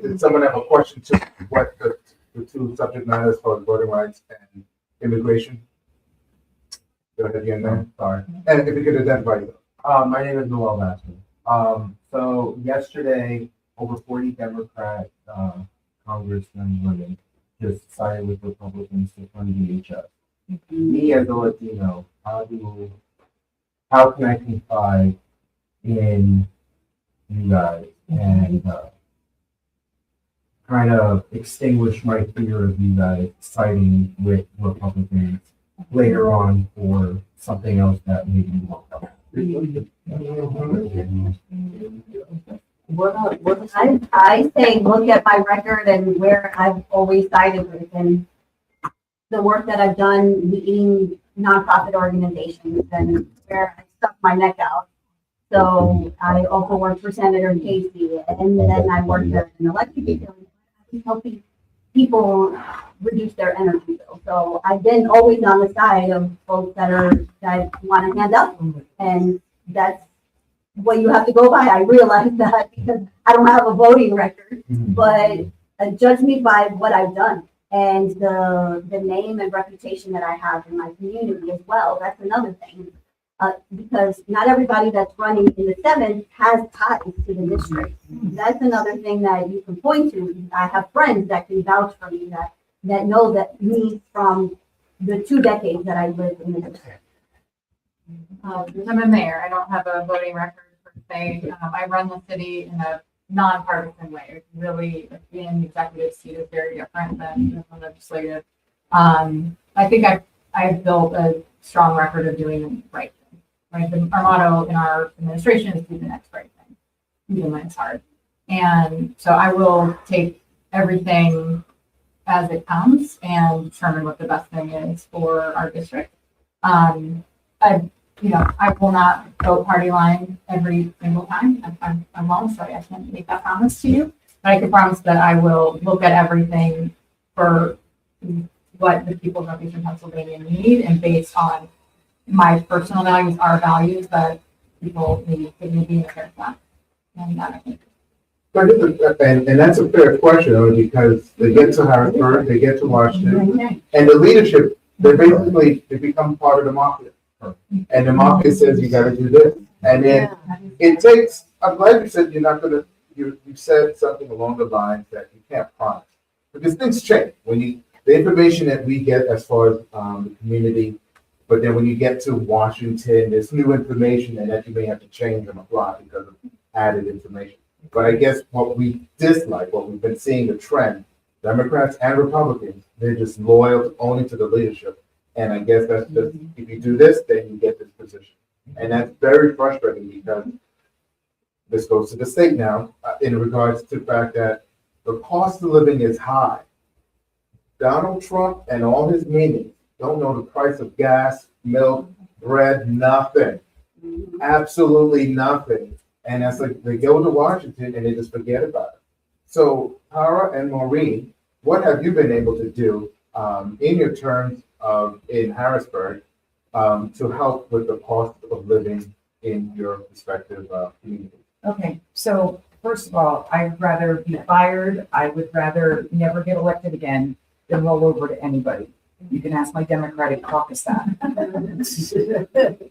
did someone have a question to what the two subject matters for voting rights and immigration? Go ahead again, then. Sorry. And if you could identify yourself. My name is Noel Bassman. So yesterday, over 40 Democrat congressmen women just sided with Republicans to fund DHS. Me as a Latino, how can I confide in you guys and kind of extinguish my fear of you guys siding with Republicans later on for something else that maybe you won't help? I say look at my record and where I've always sided with and the work that I've done leading nonprofit organizations and where I stuck my neck out. So I also worked for Senator Casey and then I worked as an electric utility helping people reduce their energy bill. So I've been always on the side of folks that want to hand up, and that's what you have to go by. I realize that because I don't have a voting record, but judge me by what I've done and the name and reputation that I have in my community as well. That's another thing. Because not everybody that's running in the 7th has ties to the district. That's another thing that you can point to. I have friends that can vouch for me that know that me from the 2 decades that I lived in the district. I'm a mayor. I don't have a voting record per se. I run the city in a nonpartisan way. It's really being the executive seat is very different than the legislative. I think I've built a strong record of doing the right thing. Right, our motto in our administration is do the next right thing, even when it's hard. And so I will take everything as it comes and determine what the best thing is for our district. I will not vote party line every single time. I'm wrong, sorry, I can't make that promise to you. But I can promise that I will look at everything for what the people of Northeastern Pennsylvania need, and based on my personal values, our values, that people need to be in the that. And that I think. And that's a fair question, only because they get to Harrisburg, they get to Washington, and the leadership, they become part of the market. And the market says you gotta do this. And then it takes, I'm glad you said you're not gonna, you said something along the lines that you can't promise. Because things change. The information that we get as far as the community, but then when you get to Washington, there's new information and that you may have to change on the fly because of added information. But I guess what we dislike, what we've been seeing the trend, Democrats and Republicans, they're just loyal only to the leadership. And I guess that's just, if you do this, then you get this position. And that's very frustrating because this goes to the state now in regards to the fact that the cost of living is high. Donald Trump and all his minions don't know the price of gas, milk, bread, nothing. Absolutely nothing. And that's like they go to Washington and they just forget about it. So, Tara and Maureen, what have you been able to do in your terms in Harrisburg to help with the cost of living in your respective communities? Okay, so first of all, I'd rather be fired. I would rather never get elected again than roll over to anybody. You can ask my Democratic caucus that.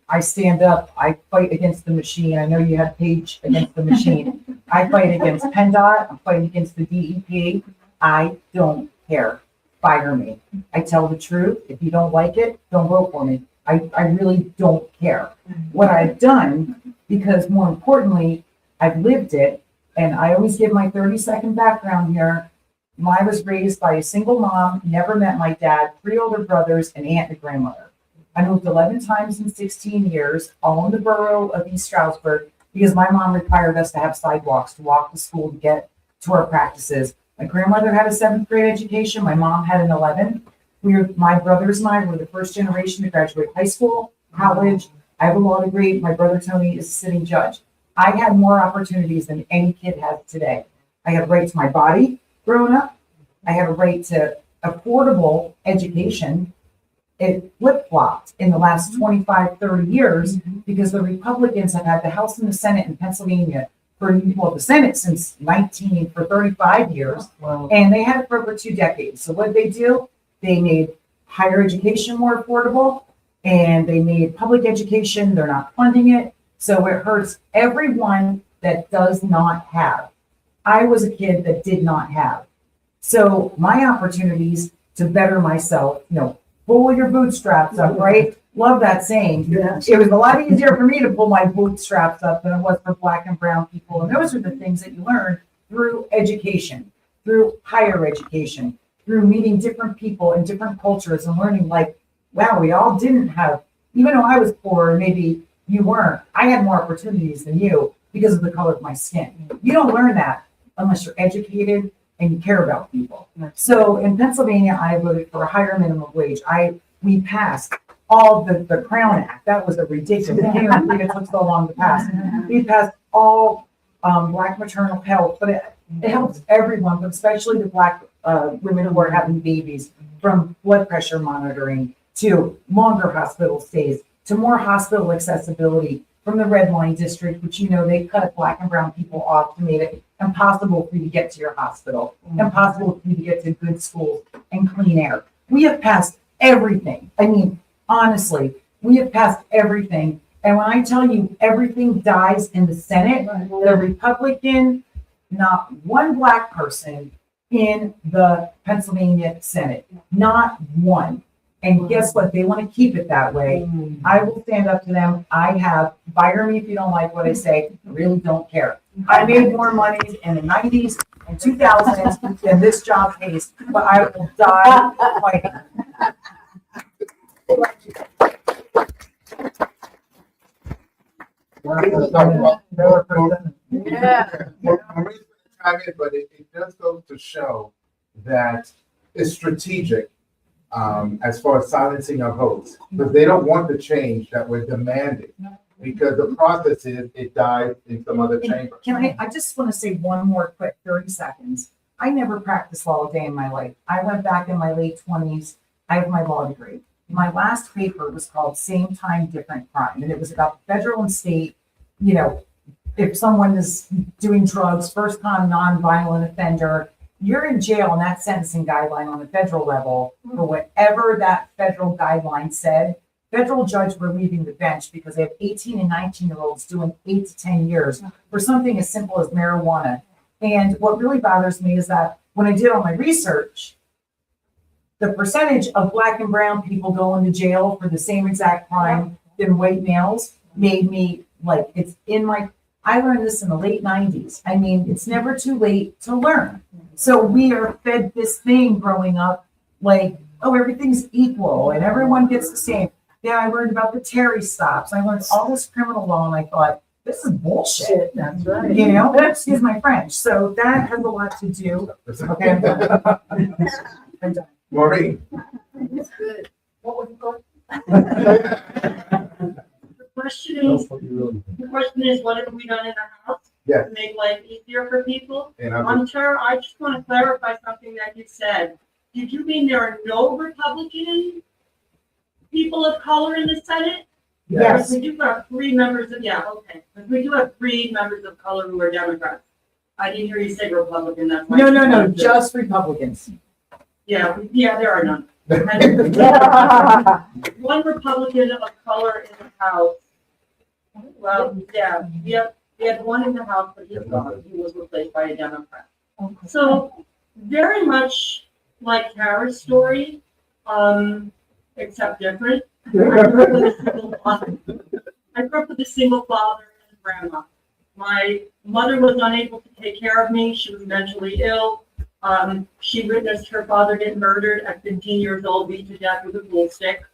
I stand up, I fight against the machine. I know you have Paige against the machine. I fight against PennDOT, I'm fighting against the DEP. I don't care. Fire me. I tell the truth. If you don't like it, don't vote for me. I really don't care. What I've done, because more importantly, I've lived it, and I always give my 30-second background here. I was raised by a single mom, never met my dad, 3 older brothers, an aunt and a grandmother. I moved 11 times in 16 years, all in the borough of East Stroudsburg, because my mom required us to have sidewalks to walk to school to get to our practices. My grandmother had a 7th grade education. My mom had an 11th. My brothers and I were the first generation to graduate high school, college. I have a law degree. My brother Tony is a sitting judge. I had more opportunities than any kid has today. I have right to my body. Growing up, I had a right to affordable education. It flip-flopped in the last 25, 30 years because the Republicans have had the House and the Senate in Pennsylvania the Senate since 35 years, and they had it for over 2 decades. So what did? They made higher education more affordable, and they made public education, they're not funding it. So it hurts everyone that does not have. I was a kid that did not have. So my opportunities to better myself, pull your bootstraps up, right? Love that saying. Yes. It was a lot easier for me to pull my bootstraps up than it was for Black and brown people. And those are the things that you learn through education, through higher education, through meeting different people and different cultures and learning wow, we all didn't have, even though I was poor, maybe you weren't, I had more opportunities than you because of the color of my skin. You don't learn that unless you're educated and you care about people. So in Pennsylvania, I voted for a higher minimum wage. We passed all the Crown Act. That was a ridiculous. I can't even believe it took so long to pass. We passed all Black maternal health, but it helps everyone, but especially the Black women who are having babies, from blood pressure monitoring to longer hospital stays to more hospital accessibility, from the red line district, which they cut Black and brown people off to make it impossible for you to get to your hospital, impossible for you to get to good schools and clean air. We have passed everything. I mean, honestly, we have passed everything. And when I tell you everything dies in the Senate, the Republican, not one Black person in the Pennsylvania Senate, not one. And guess what? They want to keep it that way. I will stand up to them. Fire me if you don't like what I say. I really don't care. I made more money in the 90s and 2000s than this job pays, but I will die fighting. But it does go to show that it's strategic as far as silencing our votes, because they don't want the change that we're demanding, because the process is it died in some other chamber. I just want to say one more quick 30 seconds. I never practiced law a day in my life. I went back in my late 20s. I have my law degree. My last paper was called Same Time, Different Crime. And it was about federal and state, you know, if someone is doing drugs, first time non-violent offender, you're in jail on that sentencing guideline on the federal level for whatever that federal guideline said. Federal judge were leaving the bench because they have 18 and 19-year-olds doing 8 to 10 years for something as simple as marijuana. And what really bothers me is that when I did all my research, the percentage of Black and brown people going to jail for the same exact crime than white males made me like, it's in my, I learned this in the late 90s. I mean, it's never too late to learn. So we are fed this thing growing up like, oh, everything's equal and everyone gets the same. Yeah, I learned about the Terry stops. I learned all this criminal law and I thought, this is bullshit. That's right. You know, excuse my French. So that has a lot to do. Okay, I'm done. I'm done. Maureen. It's good. What was it called? The question is, what have we done in the house Yes. to make life easier for people? And I'm- Chair, I just want to clarify something that you said. Did you mean there are no Republican people of color in the Senate? Yes. We do have 3 members of, yeah, okay. But we do have 3 members of color who are Democrats. I didn't hear you say Republican, that's why. No, just Republicans. Yeah, there are none. One Republican of color in the House. Well, yeah, we had one in the House, but he's gone. He was replaced by a Democrat. So very much like Tara's story, except different. I grew up with a single father and grandma. My mother was unable to take care of me. She was mentally ill. She witnessed her father get murdered at 15 years old, beat to death with a pool stick.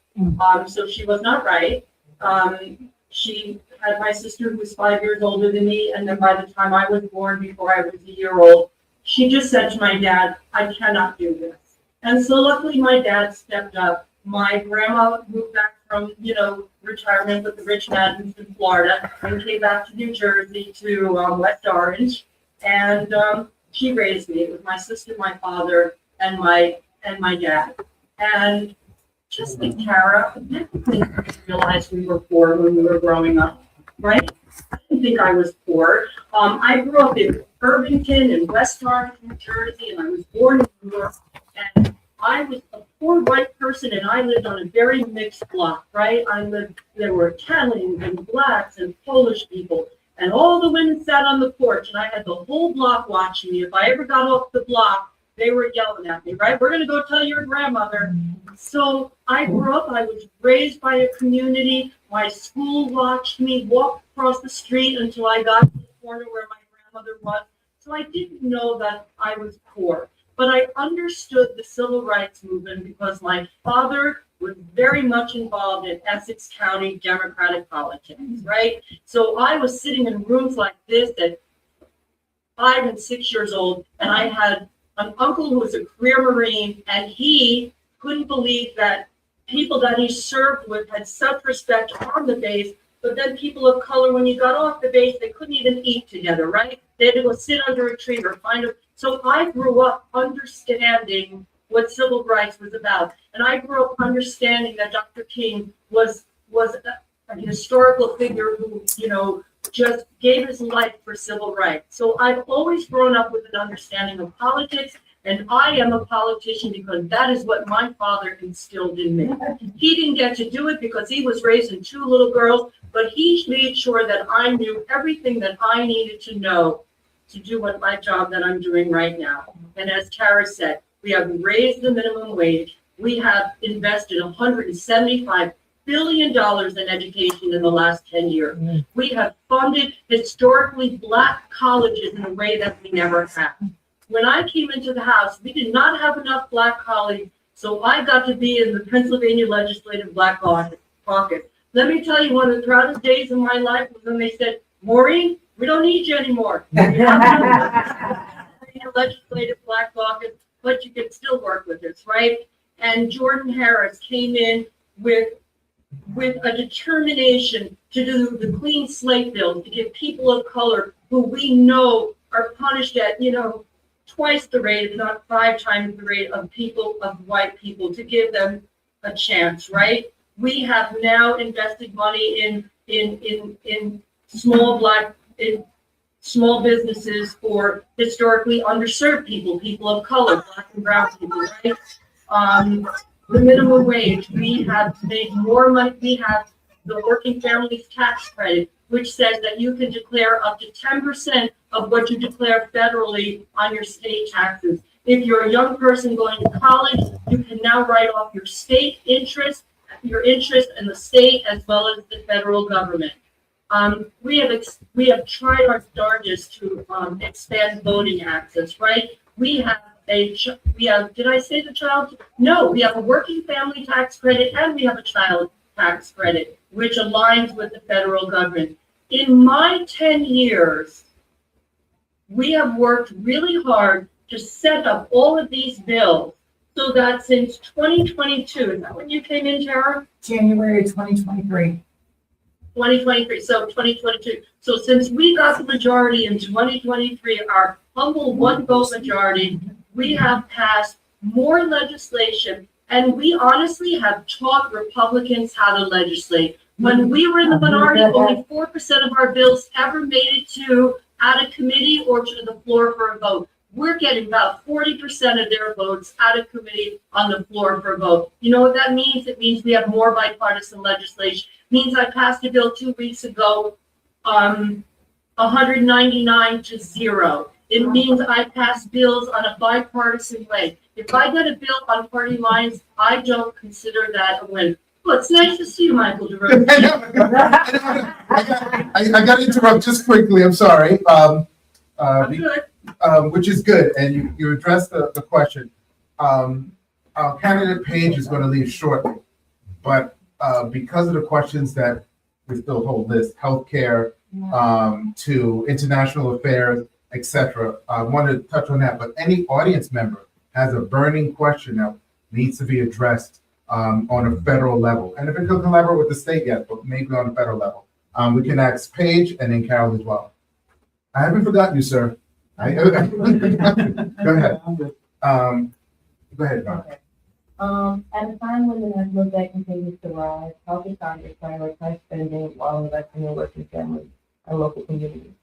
So she was not right. She had my sister who was 5 years older than me, and then by the time I was born, before I was a year old, she just said to my dad, I cannot do this. And so luckily my dad stepped up. My grandma moved back from, retirement with the rich Maddens in Florida and came back to New Jersey to West Orange. And she raised me. It was my sister, my father, and my dad. And just like Tara, I didn't realize we were poor when we were growing up, right? I didn't think I was poor. I grew up in Irvington and West Orange, New Jersey, and I was born in New York. And I was a poor white person, and I lived on a very mixed block, right? There were Italians and Blacks and Polish people, and all the women sat on the porch, and I had the whole block watching me. If I ever got off the block, they were yelling at me, right? We're going to go tell your grandmother. So I grew up, I was raised by a community. My school watched me walk across the street until I got to the corner where my grandmother was. So I didn't know that I was poor. But I understood the civil rights movement because my father was very much involved in Essex County Democratic politics, right? So I was sitting in rooms like this at 5 and 6 years old, and I had an uncle who was a career Marine, and he couldn't believe that people that he served with had such respect on the base, but then people of color, when you got off the base, they couldn't even eat together, right? They had to go sit under a tree or find a. So I grew up understanding what civil rights was about. And I grew up understanding that Dr. King was a historical figure who, just gave his life for civil rights. So I've always grown up with an understanding of politics, and I am a politician because that is what my father instilled in me. He didn't get to do it because he was raising 2 little girls, but he made sure that I knew everything that I needed to know to do what my job that I'm doing right now. And as Tara said, we have raised the minimum wage. We have invested $175 billion in education in the last 10 years. We have funded historically Black colleges in a way that we never have. When I came into the House, we did not have enough Black colleagues, so I got to be in the Pennsylvania Legislative Black Caucus. Let me tell you, one of the proudest days of my life was when they said, Maureen, we don't need you anymore. Legislative Black Caucus, but you can still work with us, right? And Jordan Harris came in with a determination to do the clean slate bill, to give people of color who we know are punished at, twice the rate, if not 5 times the rate of white people, to give them a chance, right? We have now invested money in small businesses for historically underserved people of color, Black and brown people, right? The minimum wage, we have made more money. We have the working families tax credit, which says that you can declare up to 10% of what you declare federally on your state taxes. If you're a young person going to college, you can now write off your state interest, your interest in the state as well as the federal government. We have tried our darndest to expand voting access, right? We have, did I say the child? No, we have a working family tax credit and we have a child tax credit, which aligns with the federal government. In my 10 years, we have worked really hard to set up all of these bills so that since 2022, is that when you came in, Tara? January 2023. 2023, so 2022. So since we got the majority in 2023, our humble one vote majority, we have passed more legislation, and we honestly have taught Republicans how to legislate. When we were in the minority, only 4% of our bills ever made it to out of committee or to the floor for a vote. We're getting about 40% of their votes out of committee on the floor for a vote. You know what that means? It means we have more bipartisan legislation. It means I passed a bill 2 weeks ago, 199 to 0. It means I pass bills on a bipartisan way. If I get a bill on party lines, I don't consider that a win. Well, it's nice to see you, Michael DeRose. I got to interrupt just quickly. I'm sorry. I'm good. Which is good, and you addressed the question. Candidate Paige is going to leave shortly, but because of the questions that we still hold list, healthcare, to international affairs, etc. I want to touch on that, but any audience member has a burning question that needs to be addressed on a federal level. And if it could collaborate with the state yet, but maybe on a federal level. We can ask Paige and then Carol as well. I haven't forgotten you, sir. Go ahead. Go ahead, Don. Okay. At a time when the national debt continues to rise, how can Congress prioritize spending while investing in working families and local communities?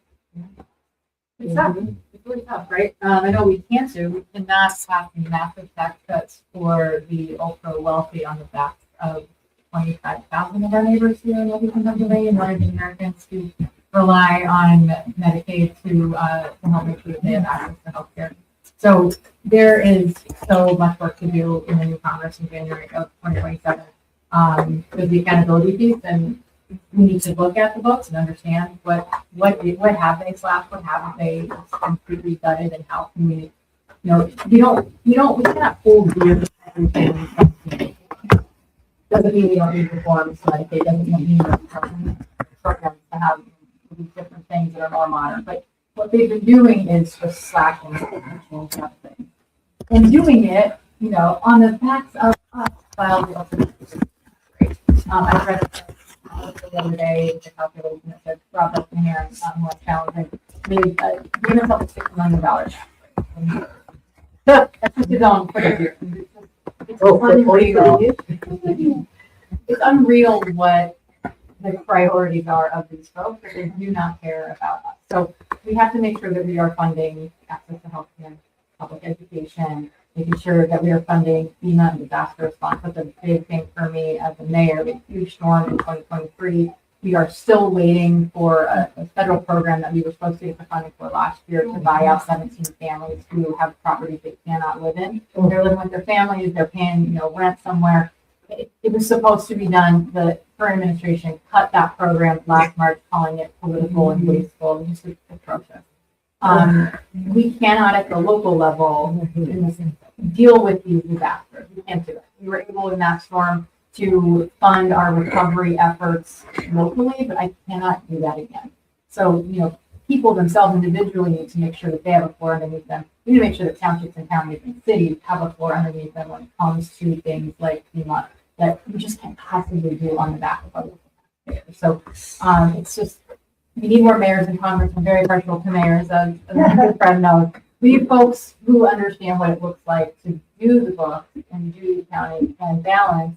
It's tough. It's really tough, right? I know we cannot pass massive tax cuts for the ultra wealthy on the back of 25,000 of our neighbors here in Wilmington, Pennsylvania, and wanting Americans to rely on Medicaid to help make sure that they have access to health care. So there is so much work to do in the new Congress in January of 2027. There's the accountability piece, and we need to look at the books and understand what have they slashed, what haven't they completely gutted, and how can we, we cannot hold dear to everything. Doesn't mean we don't need reforms, Medicaid doesn't mean we don't need programs to have these different things that are more modern, but what they've been doing is just slashing and changing up things. And doing it, on the backs of us, filed I read the other day, the calculation that said Rob up in here and more challenging. They gave themselves $6 million. That's just his own figure. It's unreal what the priorities are of these folks, but they do not care about us. So we have to make sure that we are funding access to healthcare, public education, making sure that we are funding FEMA and disaster response. That's a big thing for me as a mayor. A huge storm in 2023. We are still waiting for a federal program that we were supposed to get the funding for last year to buy out 17 families who have properties they cannot live in. They're living with their families. They're paying, rent somewhere. It was supposed to be done. The current administration cut that program last March, calling it political and wasteful. It's just atrocious. We cannot, at the local level, deal with these disasters. We can't do it. We were able in that storm to fund our recovery efforts locally, but I cannot do that again. So, people themselves individually need to make sure that they have a floor underneath them. We need to make sure that townships and counties and cities have a floor underneath them when it comes to things like FEMA that we just can't possibly do on the back of other taxpayers. So it's just, we need more mayors in Congress. I'm very partial to mayors, as my good friend knows. we have folks who understand what it looks like to do the book and do the county and balance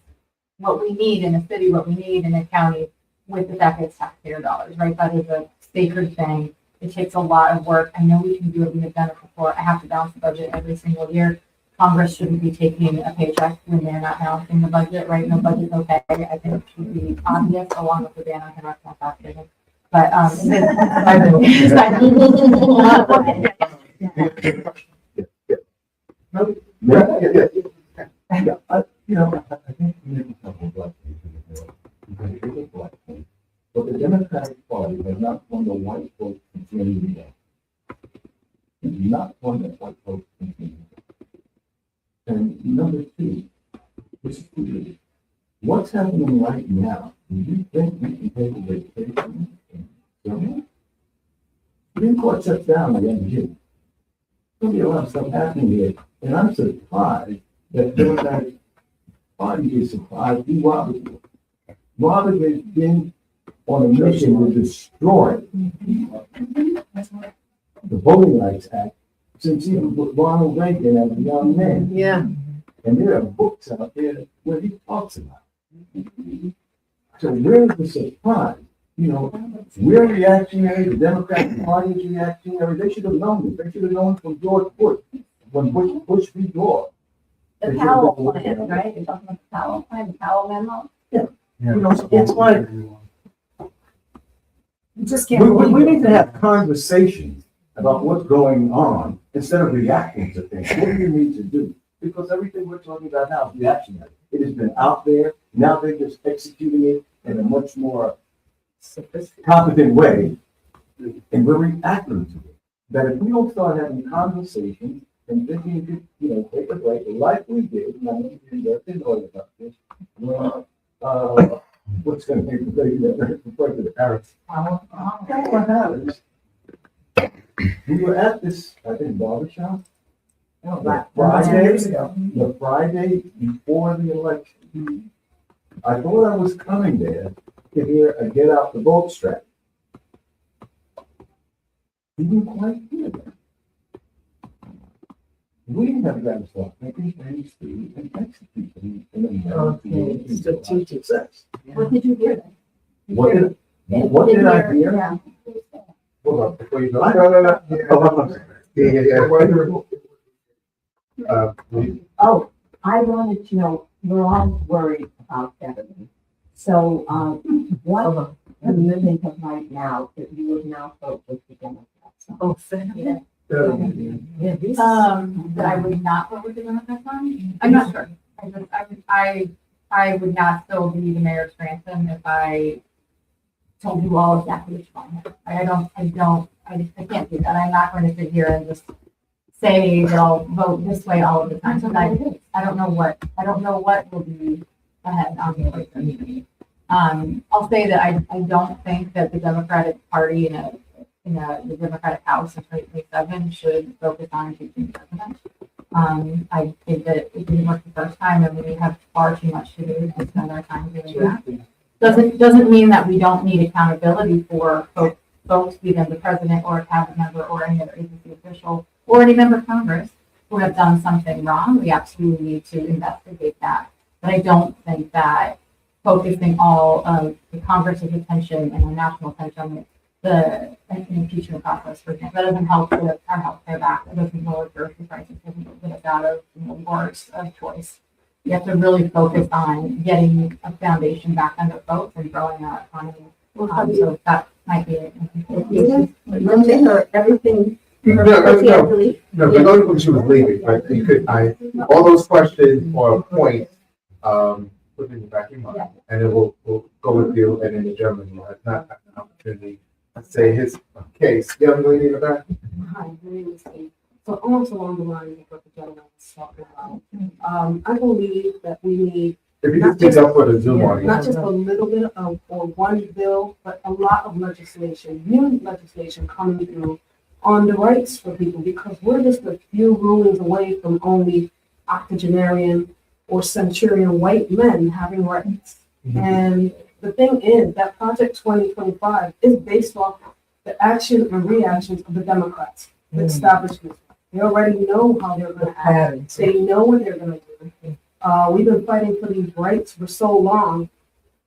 what we need in a city, what we need in a county with the fact that it's taxpayer dollars, right? That is a sacred thing. It takes a lot of work. I know we can do it. We have done it before. I have to balance the budget every single year. Congress shouldn't be taking a paycheck when they're not balancing the budget, right? No budget's okay. I think it should be obvious along with the ban on international taxation. But, I think we need a couple of black people because it is a black thing. But the Democratic Party has not won the white vote continue yet. It has not won the white vote continue. And number two, which is clear, what's happening right now? Do you think we can take away vacation in Germany? Supreme Court shuts down the end of June. There'll be a lot of stuff happening here, and I'm surprised that the Democratic Party is surprised who Robert was. Robert has been on a mission to destroy the Voting Rights Act since even Ronald Reagan as a young man. Yeah. And there are books out there where he talks about it. So where's the surprise? You know, we're reactionary, the Democratic Party is reactionary. They should have known this. They should have known from George Bush, when Bush v. Gore. The Powell plan, right? You're talking about the Powell plan, the Powell memo? You know, it's like, You just can't. we need to have conversations about what's going on instead of reacting to things. What do you need to do? Because everything we're talking about now is reactionary. It has been out there. Now they're just executing it in a much more competent way. And we're reacting to it. That if we don't start having conversations and thinking, you know, take a break, like we did, now we didn't know about this. What's going to be the president Harris? What happens? We were at this, I think, barbershop. The Friday before the election. I thought I was coming there to hear a get out the vote strategy. Didn't quite hear that. We have got to start thinking things through and executing in strategic success. What did you hear then? What did I hear? Yeah. Hold on, before you go. No. Oh, I wanted to know, we're all worried about everything. So, what commitment of right now that you would now vote with the Democrats? Oh, Yeah. That I would not vote with the Democrats on? I'm not sure. I would not still be the mayor of Scranton if I told you all exactly which one. I can't do that. I'm not going to sit here and just say that I'll vote this way all of the time. So I don't know what will be ahead on the election. I'll say that I don't think that the Democratic Party in the Democratic House in 2027 should focus on impeaching the president. I think that it didn't work the first time, and we have far too much to do to spend our time doing that. Doesn't mean that we don't need accountability for folks, be them the president or a cabinet member or any other agency official or any member of Congress who have done something wrong. We absolutely need to investigate that. But I don't think that focusing all of the Congress's attention and the national attention on the impeachment process, for example, that doesn't help with our healthcare back. That doesn't lower grocery prices. Doesn't get us out of wars of choice. You have to really focus on getting a foundation back under folks and growing our economy. So that might be it. Everything. No, the only when she was leaving, but you could, all those questions or points, put in the back of your mind, and then we'll go with you, and then the gentleman will have not had an opportunity to say his case. Young lady in the back. Hi, my name is Kate. So almost along the lines of what the gentleman was talking about. I believe that we need. If you just pick up for the Zoom audience. Not just a little bit of, or one bill, but a lot of legislation, new legislation coming through on the rights for people, because we're just a few rulings away from only octogenarian or centurion white men having rights. Mm-hmm. And the thing is that Project 2025 is based off the action and reactions of the Democrats, the establishment. They already know how they're gonna act. Patterns. They know what they're gonna do. We've been fighting for these rights for so long.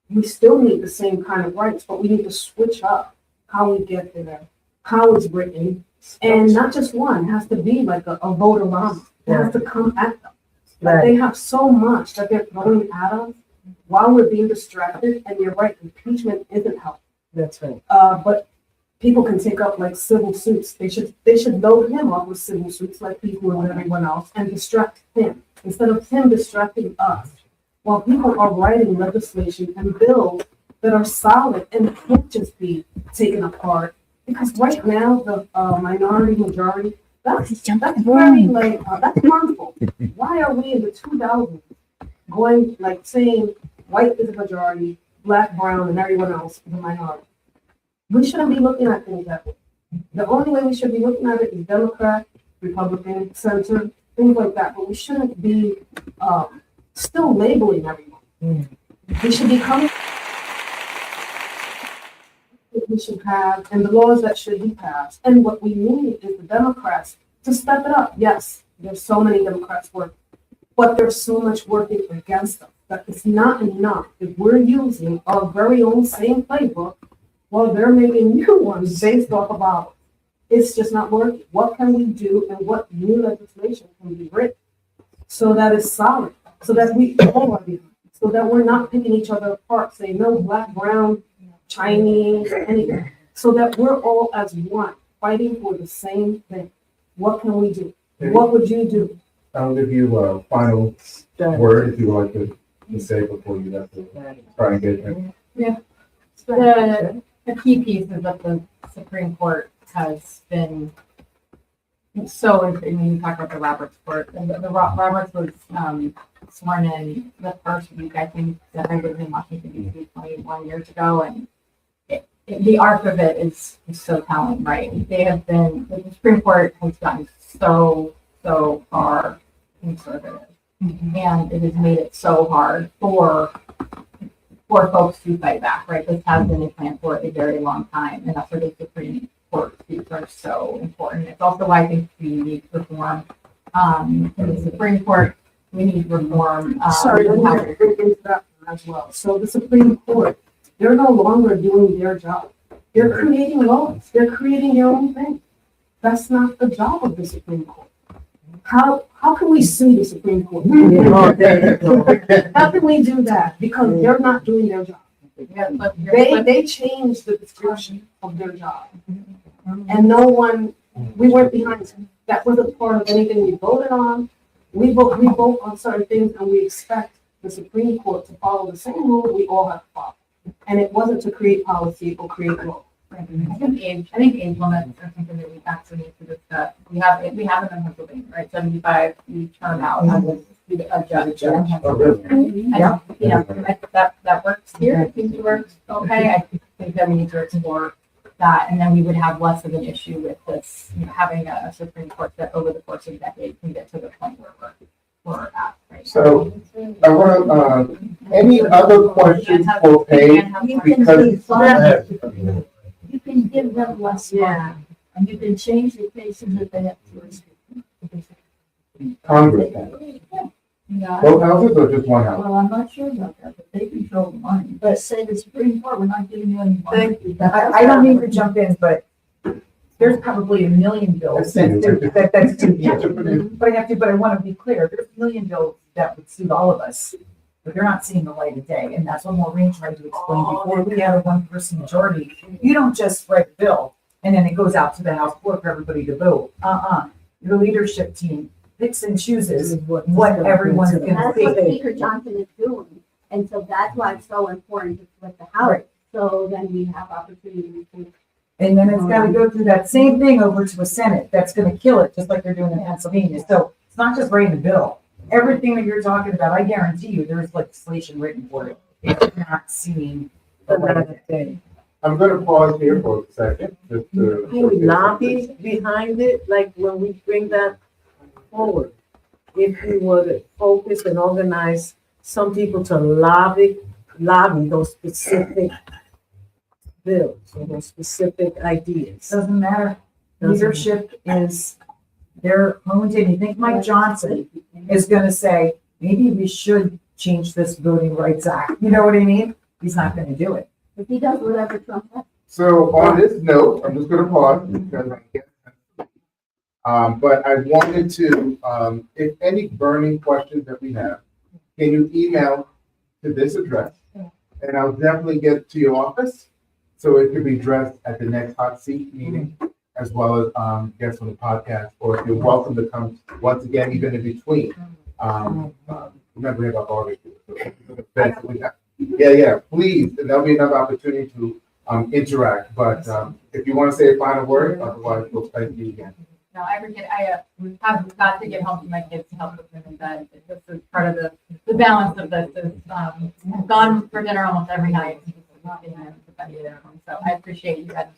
We still need the same kind of rights, but we need to switch up how we get there, how it's written. And not just one, it has to be like a vote alarm. It has to come at them. Like they have so much that they're throwing at us while we're being distracted. And you're right, impeachment isn't helpful. That's right. But people can take up like civil suits. They should load him up with civil suits like people and everyone else and distract him instead of him distracting us. While people are writing legislation and bills that are solid and can't just be taken apart. Because right now, the minority majority, that's very like, that's harmful. Why are we in the 2000s going like saying white is a majority, black, brown, and everyone else is a minority? We shouldn't be looking at things that way. The only way we should be looking at it is Democrat, Republican, center, things like that. But we shouldn't be still labeling everyone. We should be coming. We should have, and the laws that should be passed. And what we need is the Democrats to step it up. Yes, there's so many Democrats working, but there's so much working against them that it's not enough if we're using our very own same playbook while they're making new ones based off of ours. It's just not working. What can we do and what new legislation can be written so that it's solid, so that we all are behind, so that we're not picking each other apart, saying no, black, brown, Chinese, anything, so that we're all as one, fighting for the same thing. What can we do? What would you do? I'll give you a final word if you would like to say before you have to try and get it. Yeah. The key piece is that the Supreme Court has been so, I mean, you talk about the Roberts Court, and the Roberts was sworn in the first week, I think, that I lived in Washington, D.C. 21 years ago, and the arc of it is so telling, right? They have been, the Supreme Court has gotten so far conservative, and it has made it so hard for folks to fight back, right? This has been a plan for a very long time, and that's why the Supreme Court suits are so important. It's also why I think we need reform in the Supreme Court. We need reform. Sorry, let me bring into that as well. So the Supreme Court, they're no longer doing their job. They're creating laws. They're creating their own thing. That's not the job of the Supreme Court. How can we sue the Supreme Court? How can we do that? Because they're not doing their job. They changed the description of their job. And no one, we weren't behind it. That wasn't part of anything we voted on. We vote on certain things and we expect the Supreme Court to follow the same rule we all have to follow. And it wasn't to create policy or create law. I think age limits are something that we actually need to discuss. We have it in Pennsylvania, right? 75, you turn out as a judge. Yeah. That works here. It seems to work okay. I think that we need to explore that, and then we would have less of an issue with this, having a Supreme Court that over the course of a decade can get to the point where we're at. Right? So I want to, any other questions for Paige? Because You can give them less money, and you can change the cases that they have to. Congress, both houses or just one house? Well, I'm not sure about that, but they control the money. But say the Supreme Court, we're not giving you any money. Thank you. I don't mean to jump in, but there's probably a million bills that's due. But I have to, but I want to be clear, there's a million bills that would suit all of us, but they're not seeing the light of day. And that's what Maureen tried to explain before. We have a one-person majority. You don't just write a bill and then it goes out to the House floor for everybody to vote. Your leadership team picks and chooses what everyone's going to That's say. what Speaker Johnson is doing. And so that's why it's so important to split the House. Right. So then we have opportunity to. And then it's got to go through that same thing over to a Senate that's going to kill it, just like they're doing in Pennsylvania. So it's not just writing a bill. Everything that you're talking about, I guarantee you, there's legislation written for it. It's not seeing the light of day. I'm going to pause here for a second. Just to, we lobby behind it, like when we bring that forward. If we were to focus and organize some people to lobby those specific bills or those specific ideas. Doesn't matter. Leadership is They're honed in. You think Mike Johnson is gonna say, maybe we should change this Voting Rights Act? You know what I mean? He's not gonna do it. If he does whatever Trump does. So on this note, I'm just gonna pause because I can't. But I wanted to, if any burning questions that we have, can you email to this address? And I'll definitely get to your office, so it can be addressed at the next hot seat meeting, as well as, guests on the podcast, or if you're welcome to come once again, even in between. Remember, we have our barbecue. Yeah, please, and there'll be another opportunity to, interact, but, if you wanna say a final word, otherwise we'll thank you again. No, I forget, I have got to get home to my kids to help with them in bed. This is part of the balance of this is, I've gone for dinner almost every night. So I appreciate you guys.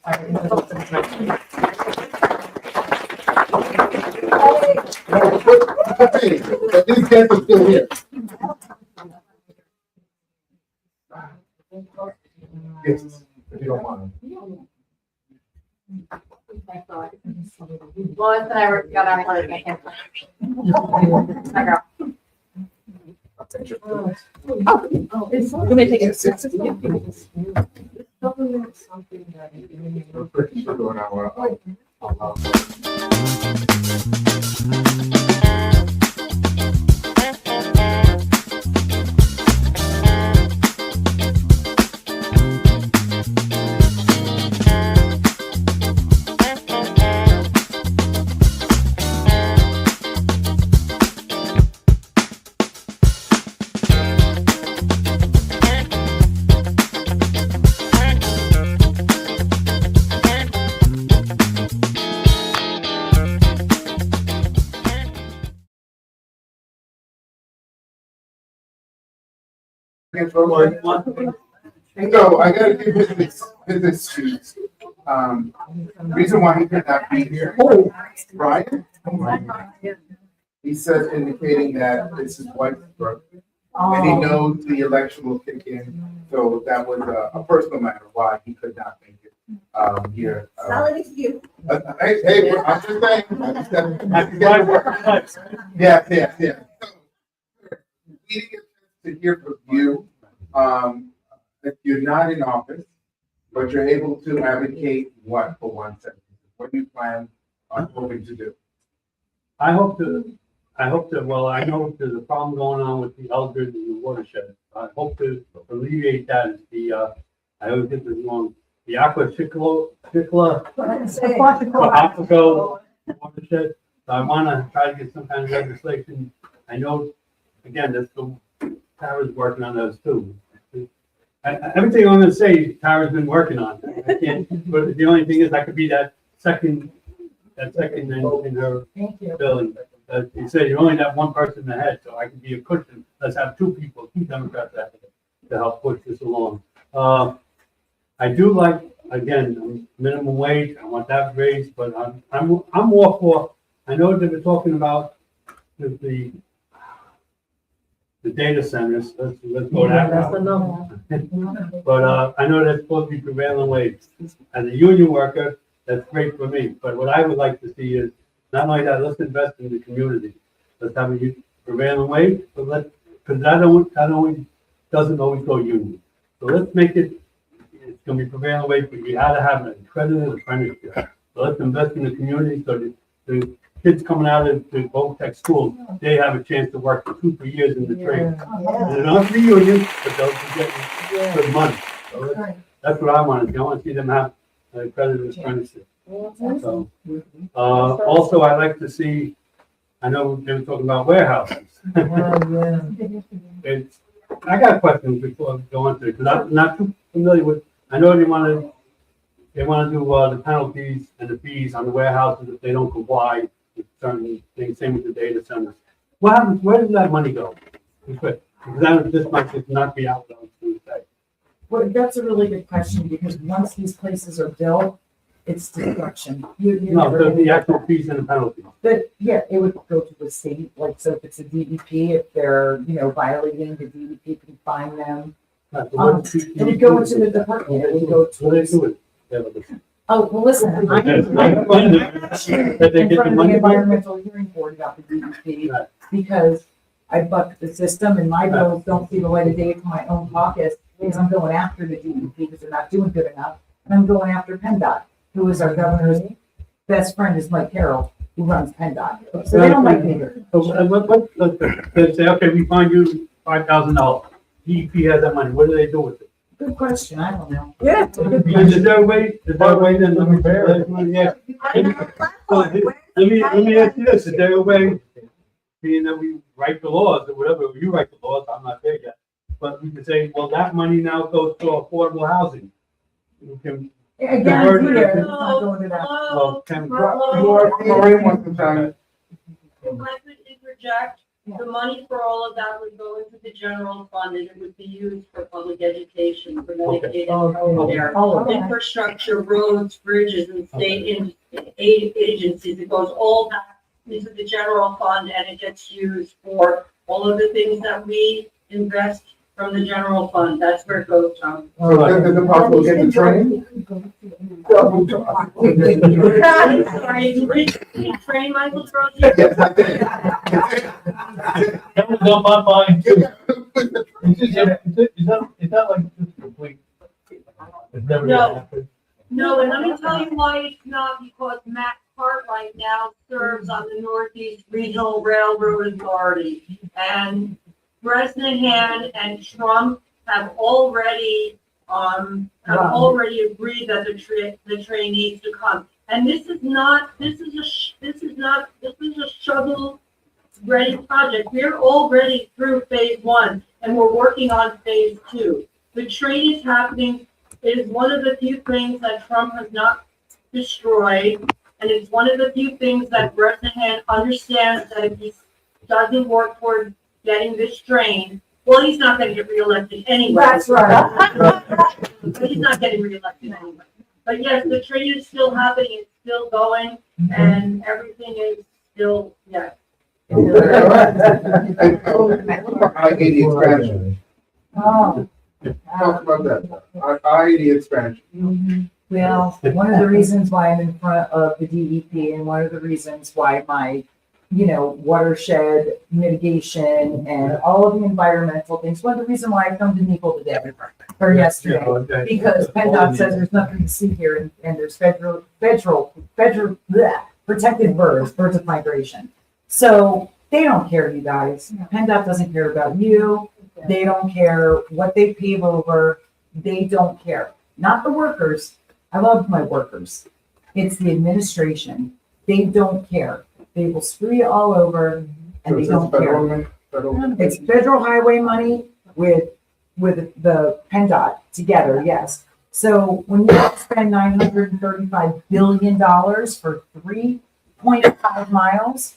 These guests are still here. Yes, if you don't mind. Lois and I got out of here. I can't. My girl. You may take it. We're pretty sure on our, So I gotta give his excuse. Reason why he could not be here. Brian? He says indicating that it's his wife's birthday. And he knows the election will kick in, so that was a personal matter why he could not make it, here. Solid excuse. Hey, I'm just saying. Yeah. We didn't get to hear from you, if you're not in office, but you're able to advocate what for 1 second? What do you plan on hoping to do? I hope to, well, I know there's a problem going on with the elders in the watershed. I hope to alleviate that. It's the, I always get this wrong, the Aquachico watershed. So I want to try to get some kind of legislation. I know, again, that's the Tara's working on those too. Everything I'm going to say, Tara's been working on. I can't, but the only thing is, I could be that second in her building. You said you only have one person ahead, so I could be a cushion. Let's have two people, two Democrats ahead to help push this along. I do like, again, minimum wage. I want that raised, but I'm all for. I know that we're talking about the data centers. Let's go that route. But I know that's supposed to be prevailing wage. As a union worker, that's great for me. But what I would like to see is not only that, let's invest in the community. Let's have a prevailing wage, but because that always doesn't always go union. So let's make it. It's going to be prevailing wage, but you got to have an accredited apprenticeship. So let's invest in the community so that the kids coming out of the Voc Tech school, they have a chance to work for 2-3 years in the trade. And they're not reunions, but they'll be getting good money. So that's what I want to do. I want to see them have an accredited apprenticeship. So, also, I like to see, I know they were talking about warehouses. I got questions before I go into it, because I'm not too familiar with, I know they want to do the penalties and the fees on the warehouses if they don't comply with certain things, same with the data centers. What happens, where does that money go? Because this might just not be out there. Well, that's a really good question, because once these places are built, it's destruction. No, so the actual fees and the penalties. But yeah, it would go to the state, like, so if it's a DEP, if they're, violating, the DEP can fine them. It would go into the department, it would go to. What do they do with it? Oh, well, listen, I'm actually in front of the environmental hearing board about the DEP because I bucked the system and my bills don't see the light of day to my own caucus because I'm going after the DEP because they're not doing good enough. And I'm going after PennDOT, who is our governor's best friend is Mike Carroll, who runs PennDOT. So they don't like me here. They say, okay, we find you $5,000. DEP has that money. What do they do with it? Good question, I don't know. Yeah. Is there a way then, let me ask you this, is there a way, being that we write the laws or whatever, you write the laws, I'm not there yet, but we can say, well, that money now goes to affordable housing. We can Again, it's not going to that. Well, can- Maureen wants to chime If I could interject, the money for all of that would go into the general fund and it would be used for public education, for Medicaid and healthcare, infrastructure, roads, bridges, and state agencies. It goes all back into the general fund and it gets used for all of the things that we invest from the general fund. That's where it goes from. So is it possible to get the train? Sorry, train Michael Rose? Yes, I did. That was on my mind too. Is that like just complete? It's never gonna happen. No, and let me tell you why it's not, because Matt Cartwright now serves on the Northeast Regional Railroad Authority. And Bresnahan and Trump have already agreed that the train needs to come. And this is a shovel-ready project. We're already through phase 1 and we're working on phase 2. The train is happening. It is one of the few things that Trump has not destroyed, and it's one of the few things that Bresnahan understands that if he doesn't work toward getting this train, well, he's not going to get reelected anyway. That's right. But he's not getting reelected anyway. But yes, the train is still happening, it's still going, and everything is still, yes. I-80 expansion. Oh. Talk about that. I-80 expansion. Well, one of the reasons why I'm in front of the DEP and one of the reasons why my, watershed mitigation and all of the environmental things, one of the reasons why I come to Nepal today or yesterday, because PennDOT says there's nothing to see here and there's federal protected birds of migration. So they don't care, you guys. PennDOT doesn't care about you. They don't care what they pave over. They don't care. Not the workers. I love my workers. It's the administration. They don't care. They will screw you all over and they don't care. It's federal highway money with the PennDOT together, yes. So when you spend $935 billion for 3.5 miles,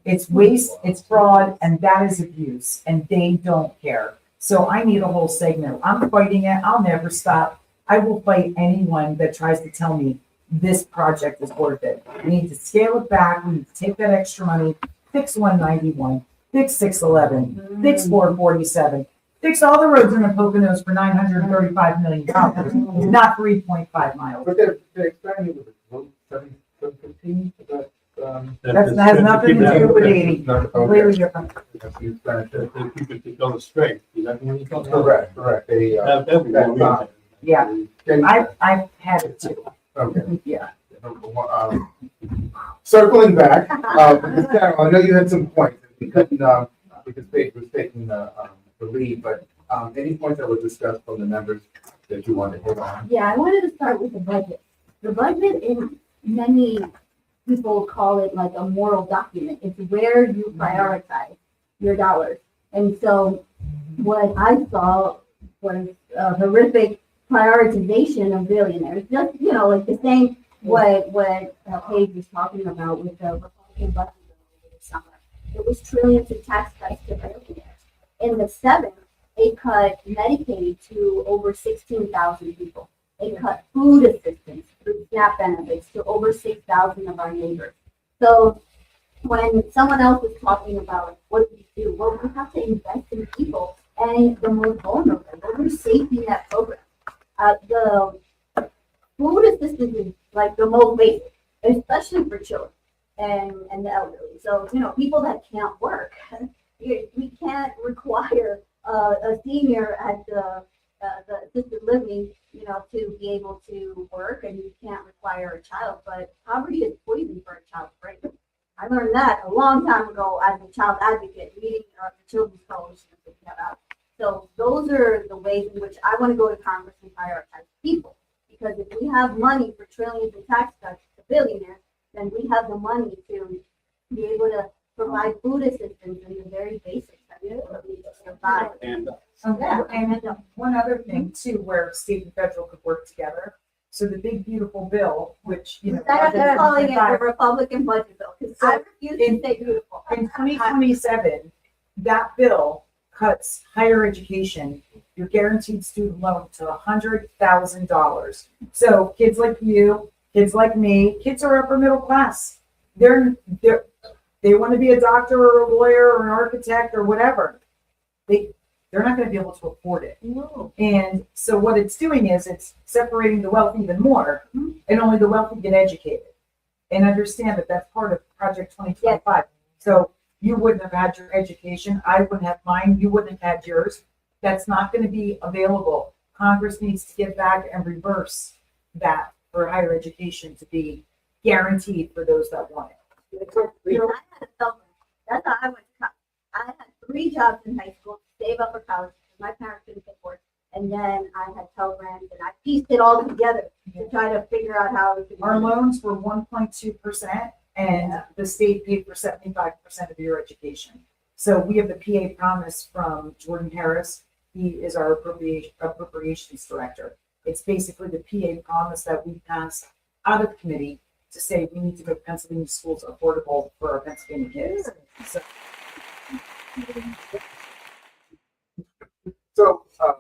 it's waste, it's fraud, and that is abuse, and they don't care. So I need a whole segment. I'm fighting it. I'll never stop. I will fight anyone that tries to tell me this project is worth it. We need to scale it back. We need to take that extra money, fix 191, fix 611, fix 447, fix all the roads in the Poconos for $935 million, not 3.5 miles. But they're expanding with the 715, That has nothing to do with 80. Completely different. That's the expansion. They keep it going straight. Is that what you're talking about? Correct. They, Yeah, I've had it too. Okay. Yeah. Circling back, Carol, I know you had some points. We couldn't, because Paige was taking the lead, but any points that were discussed from the members that you wanted to hit on? Yeah, I wanted to start with the budget. The budget, in many people call it like a moral document. It's where you prioritize your dollars. And so what I saw was a horrific prioritization of billionaires. Just, like the same what Paige was talking about with the Republican budget over the summer. It was trillions of tax cuts to billionaires. In the 7th, they cut Medicaid to over 16,000 people. They cut food assistance through SNAP benefits to over 6,000 of our neighbors. So when someone else was talking about what do we do? Well, we have to invest in people and the most vulnerable. Those are safety net programs. food assistance is like the most basic, especially for children and the elderly. So, people that can't work, we can't require a senior at the assisted living, to be able to work, and you can't require a child, but poverty is poison for a child's brain. I learned that a long time ago as a child advocate, reading the Children's Coalition and thinking about. So those are the ways in which I want to go to Congress and prioritize people. Because if we have money for trillions in tax cuts to billionaires, then we have the money to be able to provide food assistance and the very basics that we need to survive. And And one other thing too, where state and federal could work together. So the big beautiful bill, which, Instead of calling it the Republican budget bill, because I refuse to say beautiful. in 2027, that bill cuts higher education, your guaranteed student loan to $100,000. So kids like you, kids like me, kids are upper middle class. They want to be a doctor or a lawyer or an architect or whatever. They're not going to be able to afford it. No. And so what it's doing is it's separating the wealth even more, and only the wealthy get educated. And understand that that's part of Project 2025. So you wouldn't have had your education, I wouldn't have mine, you wouldn't have had yours. That's not going to be available. Congress needs to get back and reverse that for higher education to be guaranteed for those that want it. That's how I went to college. I had 3 jobs in high school to save up for college because my parents couldn't pay for it. And then I had Pell Grants, and I pieced it all together to try to figure out how we could. Our loans were 1.2%, and the state paid for 75% of your education. So we have the PA promise from Jordan Harris. He is our appropriations director. It's basically the PA promise that we passed out of committee to say we need to make Pennsylvania schools affordable for our Pennsylvania kids. So, a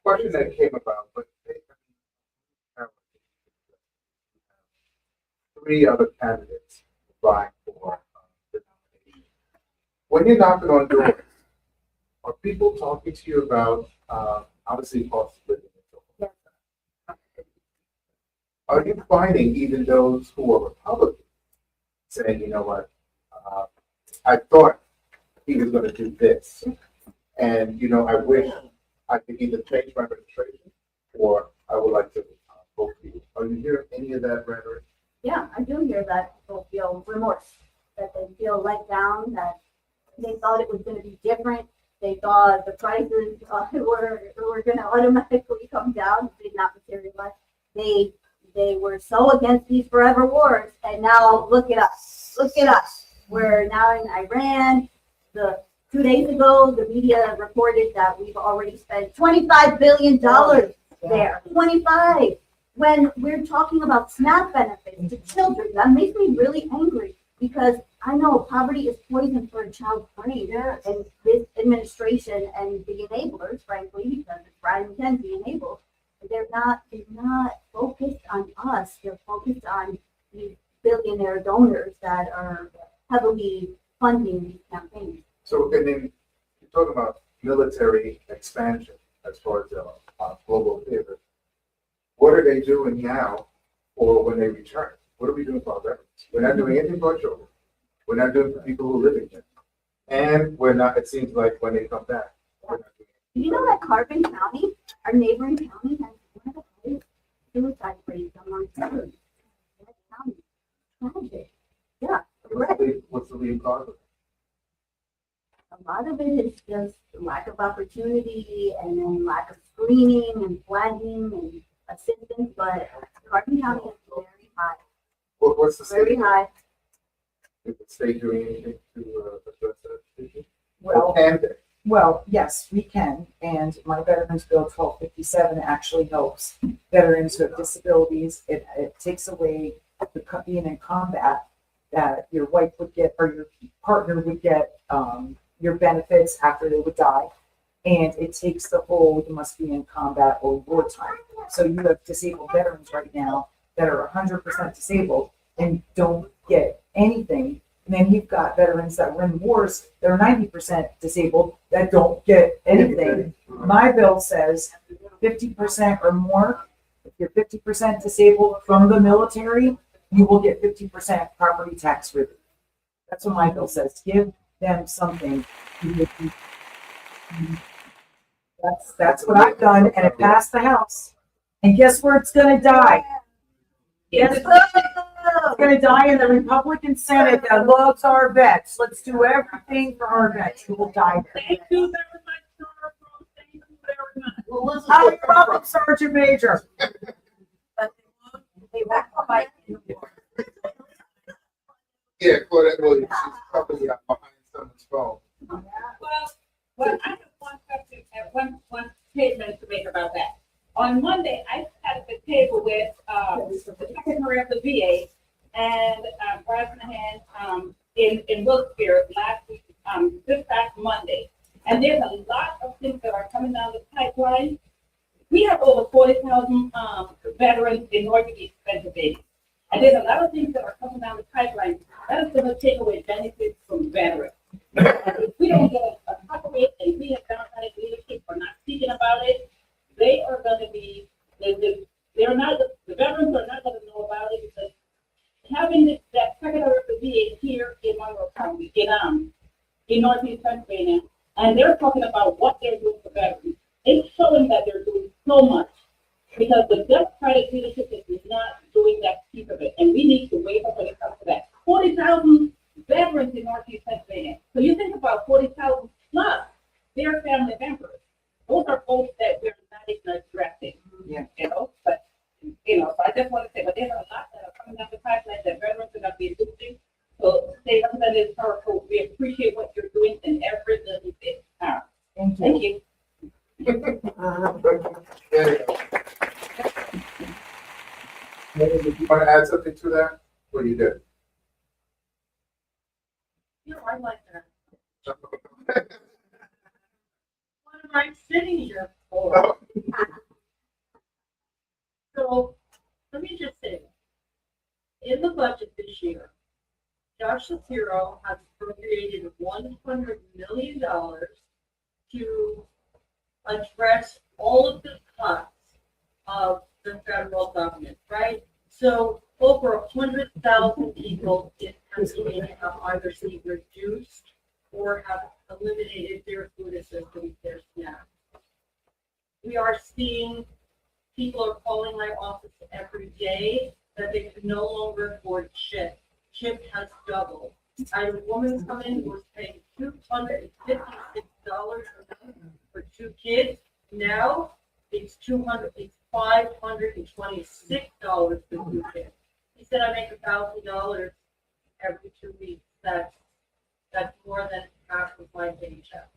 question that came about, but 3 other candidates vying for the nomination. When you're knocking on doors, are people talking to you about, obviously, cost of living and so forth? Are you finding even those who are Republicans saying, you know what, I thought he was going to do this, and I wish I could either change my registration or I would like to vote for you. Are you hearing any of that rhetoric? Yeah, I do hear that people feel remorse, that they feel let down, that they thought it was going to be different. They thought the prices were going to automatically come down. It did not materialize. They were so against these forever wars, and now look at us. Look at us. We're now in Iran. 2 days ago, the media reported that we've already spent $25 billion there. 25. When we're talking about SNAP benefits to children, that makes me really angry because I know poverty is poison for a child's brain. And this administration and the enablers, frankly, because it's Brian McKenzie enabled, they're not focused on us. They're focused on these billionaire donors that are heavily funding these campaigns. So, and then you're talking about military expansion as far as global theater. What are they doing now or when they return? What are we doing for our veterans? We're not doing anything for our children. We're not doing it for people who live in here. And we're not, it seems like when they come back, we're not doing it. Do you know that Carbon County, our neighboring county, has one of the highest suicide rates among veterans? That county. Tragic. Yeah. What's the lead cause of it? A lot of it is just lack of opportunity and then lack of screening and flagging and assistance, but Carbon County is very high. What's the Very state? high. Is the state doing anything to address that issue? Well, Or can they? Well, yes, we can, and my Veterans Bill 1257 actually helps veterans who have disabilities. It takes away the being in combat that your wife would get or your partner would get your benefits after they would die, and it takes the whole you must be in combat or wartime. So you have disabled veterans right now that are 100% disabled and don't get anything. And then you've got veterans that were in wars that are 90% disabled that don't get anything. My bill says 50% or more If you're 50% disabled from the military, you will get 50% property tax relief. That's what my bill says. Give them something. That's what I've done, and it passed the House. And guess where it's gonna die? It's gonna die in the Republican Senate that loves our vets. Let's do everything for our vets who will die. Thank you very much, Sarah. Thank you very much. Well, let's Oh, you're welcome, Sergeant Major. Yeah, Claudette Williams, she's probably behind someone's phone. Well, I have one question and one statement to make about that. On Monday, I sat at the table with the secretary of the VA and Brad Mahan in Wilkes-Barre last week, this past Monday. And there's a lot of things that are coming down the pipeline. We have over 40,000 veterans in Northeast Pennsylvania. And there's a lot of things that are coming down the pipeline that is going to take away benefits from veterans. If we don't get a cut of it and we have Democratic leadership for not speaking about it, they are going to be, the veterans are not going to know about it because having that secretary of the VA here in Monroe County, in Northeast Pennsylvania, and they're talking about what they're doing for veterans. It's showing that they're doing so much because the Democratic leadership is not doing that piece of it, and we need to wake up when it comes to that. 40,000 veterans in Northeast Pennsylvania. So you think about 40,000 plus their family members. Those are folks that we're not even addressing. Yeah. But so I just want to say, but there's a lot that are coming down the pipeline that veterans are going to be doing. So, State Representative Sarko, we appreciate what you're doing in every little bit. Thank you. There you go. Did you want to add something to that? Or you did? I like that. What am I sitting here for? So, let me just say, in the budget this year, Josh Shapiro has appropriated $100 million to address all of the cuts of the federal government, right? So over 100,000 people in Pennsylvania have either seen reduced or have eliminated their food assistance, their SNAP. We are seeing people are calling my office every day that they can no longer afford CHIP. CHIP has doubled. I had a woman come in who was paying $256 for 2 kids. Now it's $526 for 2 kids. He said I make $1,000 every 2 weeks. That's more than half of my paycheck.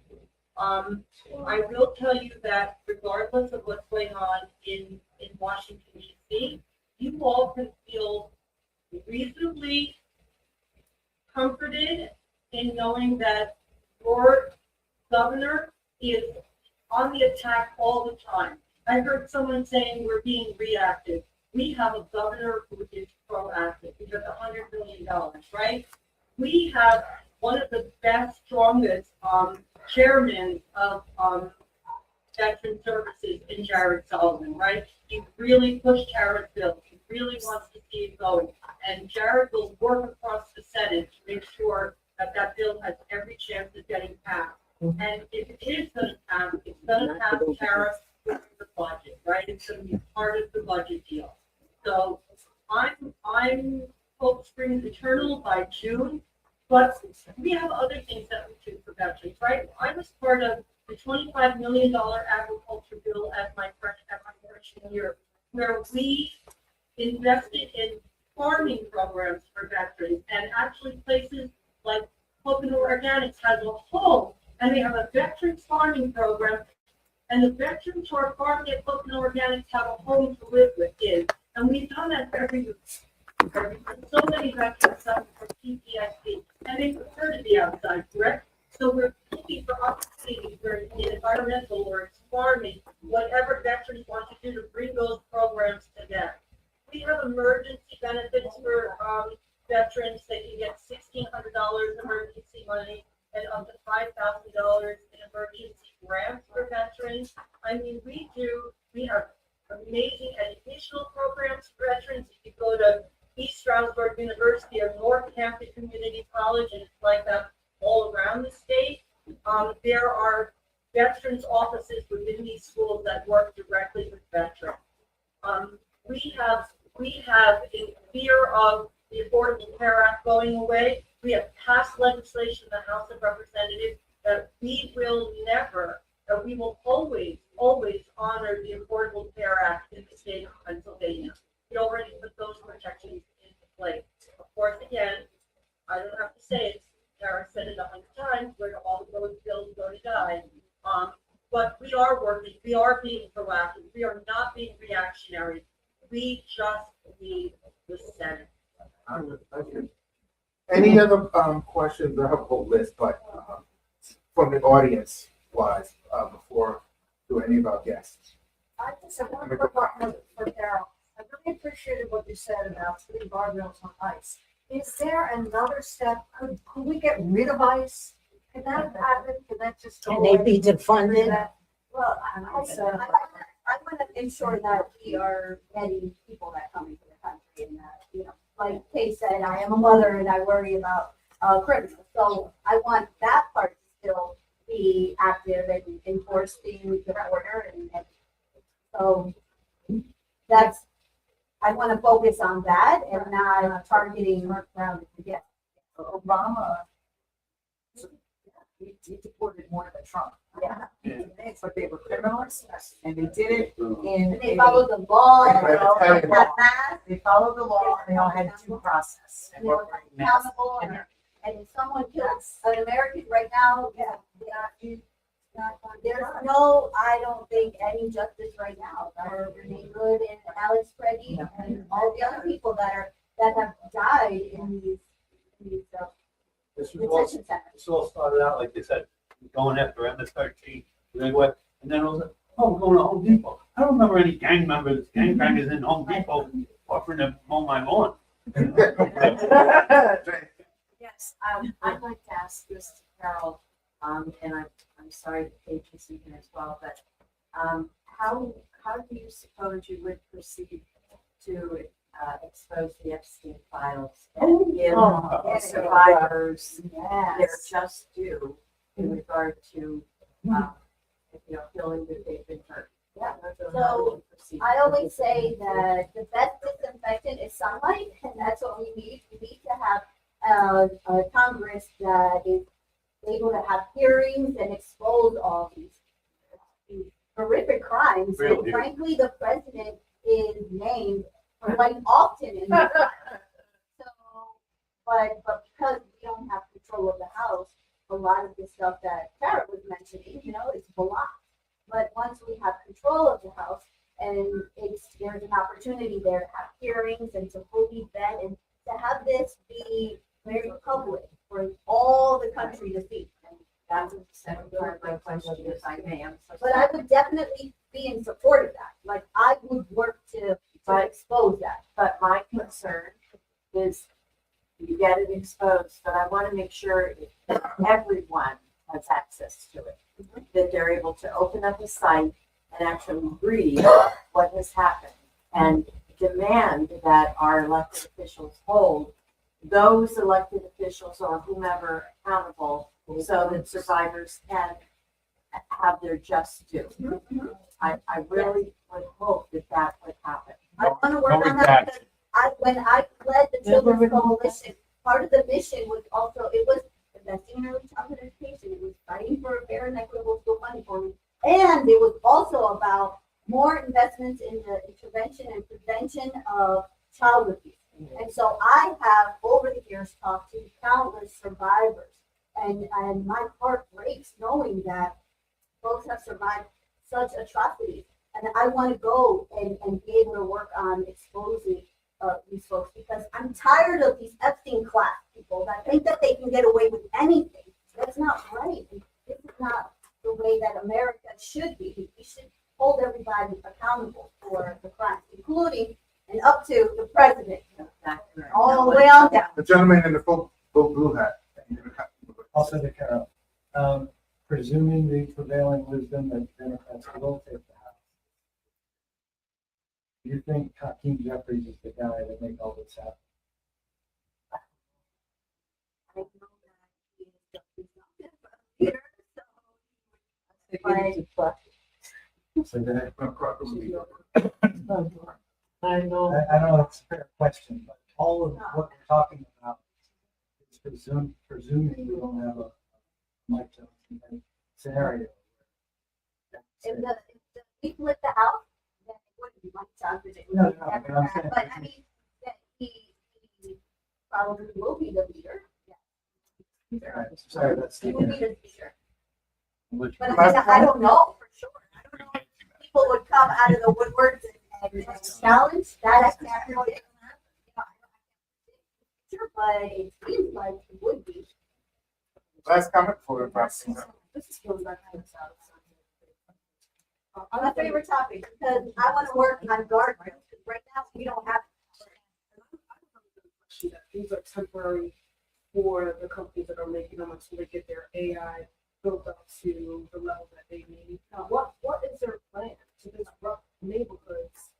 I will tell you that regardless of what's going on in Washington, D.C., you all can feel reasonably comforted in knowing that your governor is on the attack all the time. I heard someone saying we're being reactive. We have a governor who is proactive. We have $100 million, right? We have one of the best, strongest chairmen of veteran services in Jared Sullivan, right? He really pushed Jared's bill. He really wants to see it going. And Jared will work across the Senate to make sure that that bill has every chance of getting passed. And if it is going to pass, it's going to pass tariffs with the budget, right? It's going to be part of the budget deal. So I'm hope springs eternal by June, but we have other things that we do for veterans, right? I was part of the $25 million agriculture bill at my freshman year, where we invested in farming programs for veterans, and actually places like Kulp Organics has a home, and they have a veterans farming program, and the veterans who are farming at Kulp Organics have a home to live within, and we've done that every year. So many veterans suffer from PTSD, and they prefer to be outside, correct? So we're looking for opportunities where in environmental or it's farming, whatever veterans want to do to bring those programs to them. We have emergency benefits for veterans. They can get $1,600 emergency money and up to $5,000 in emergency grants for veterans. I mean, we have amazing education educational programs for veterans. If you go to East Stroudsburg University or North Hampton Community College, and it's like that all around the state, there are veterans offices within these schools that work directly with veterans. We have, in fear of the Affordable Care Act going away, we have passed legislation in the House of Representatives that we will never, that we will always, always honor the Affordable Care Act in the state of Pennsylvania. We already put those protections into place. Of course, again, I don't have to say it, Tara said it 100 times, where do all the road bills go to die? But we are working, we are being proactive, we are not being reactionary. We just need the Senate. Any other questions? I have a whole list, but from the audience wise, before to any of our guests. I just have one quick one for Darryl. I really appreciated what you said about putting guardrails on ice. Is there another step? Could we get rid of ice? Could that happen? Could that just go Can they away? be defunded? Well, I want to ensure that we are getting people that come into the country and that, you know, like Paige said, I am a mother and I worry about criminals. So I want that part to still be active and enforcing the order. And so that's, I want to focus on that and not targeting around again. Obama, he deported more than Trump. Yeah. But they were criminals, and they did it in. And they followed the law. They They followed the law, and they all had due process. And they were accountable. And if someone kills an American right now, there's no, I don't think, any justice right now. Renee Good and Alex Preddy and all the other people that have died in these detention centers. This all started out, like they said, going after MS-13, and then what? And then it was like, oh, we're going to Home Depot. I don't remember any gangbangers in Home Depot offering to mow my lawn. Yes, I'd like to ask this to Carol, and I'm sorry that Paige is speaking as well, but how do you suppose you would proceed to expose the Epstein files and give survivors their just due in regard to feeling that they've been hurt? Yeah. So I always say that the best disinfectant is sunlight, and that's what we need. We need to have a Congress that is able to have hearings and expose all these horrific crimes. Really? And frankly, the president is named quite often in the so, but because we don't have control of the House, a lot of the stuff that Tara was mentioning, it's blocked. But once we have control of the House, and there's an opportunity there to have hearings and to fully vet and to have this be very public for all the country to see. And that was the second part of my question, if I may. But I would definitely be in support of that. Like, I would work to expose that. But my concern is you get it exposed, but I want to make sure that everyone has access to it, that they're able to open up a site and actually read what has happened and demand that our elected officials hold those elected officials or whomever accountable so that survivors can have their just due. I really would hope that would happen. I want to work on that because when I led the Children's Coalition, part of the mission was also, it was investing in early childhood education. It was fighting for a fair and equitable school funding formula. And it was also about more investments in the intervention and prevention of child abuse. And so I have, over the years, talked to countless survivors. And my heart breaks knowing that folks have survived such atrocities. And I want to go and be able to work on exposing these folks, because I'm tired of these Epstein class people that think that they can get away with anything. That's not right. This is not the way that America should be. We should hold everybody accountable for the crimes, including and up to the president, all the way on down. The gentleman in the full blue hat. Also to Carol, presuming the prevailing wisdom that Democrats will take the House, you think Hakeem Jeffries is the guy that make all this happen? So that, I know. I know it's a fair question, but all of what we're talking about is presuming we don't have a Mike Johnson scenario. If the we flip the house, then it wouldn't be Mike Johnson. It would No, be no, Democrat. but I'm saying- But I mean, that he probably will be the leader. Right, sorry, that's. He would be the leader. Which- But I mean, I don't know for sure. I don't know if people would come out of the woodworks and challenge that. I can't really, but it seems like it would be. Last comment for the process. This goes back to the On my favorite topic, because I want to work on guardrails, because right now we don't have. These are temporary for the companies that are making them until they get their AI built up to the level that they need. What is their plan to disrupt neighborhoods,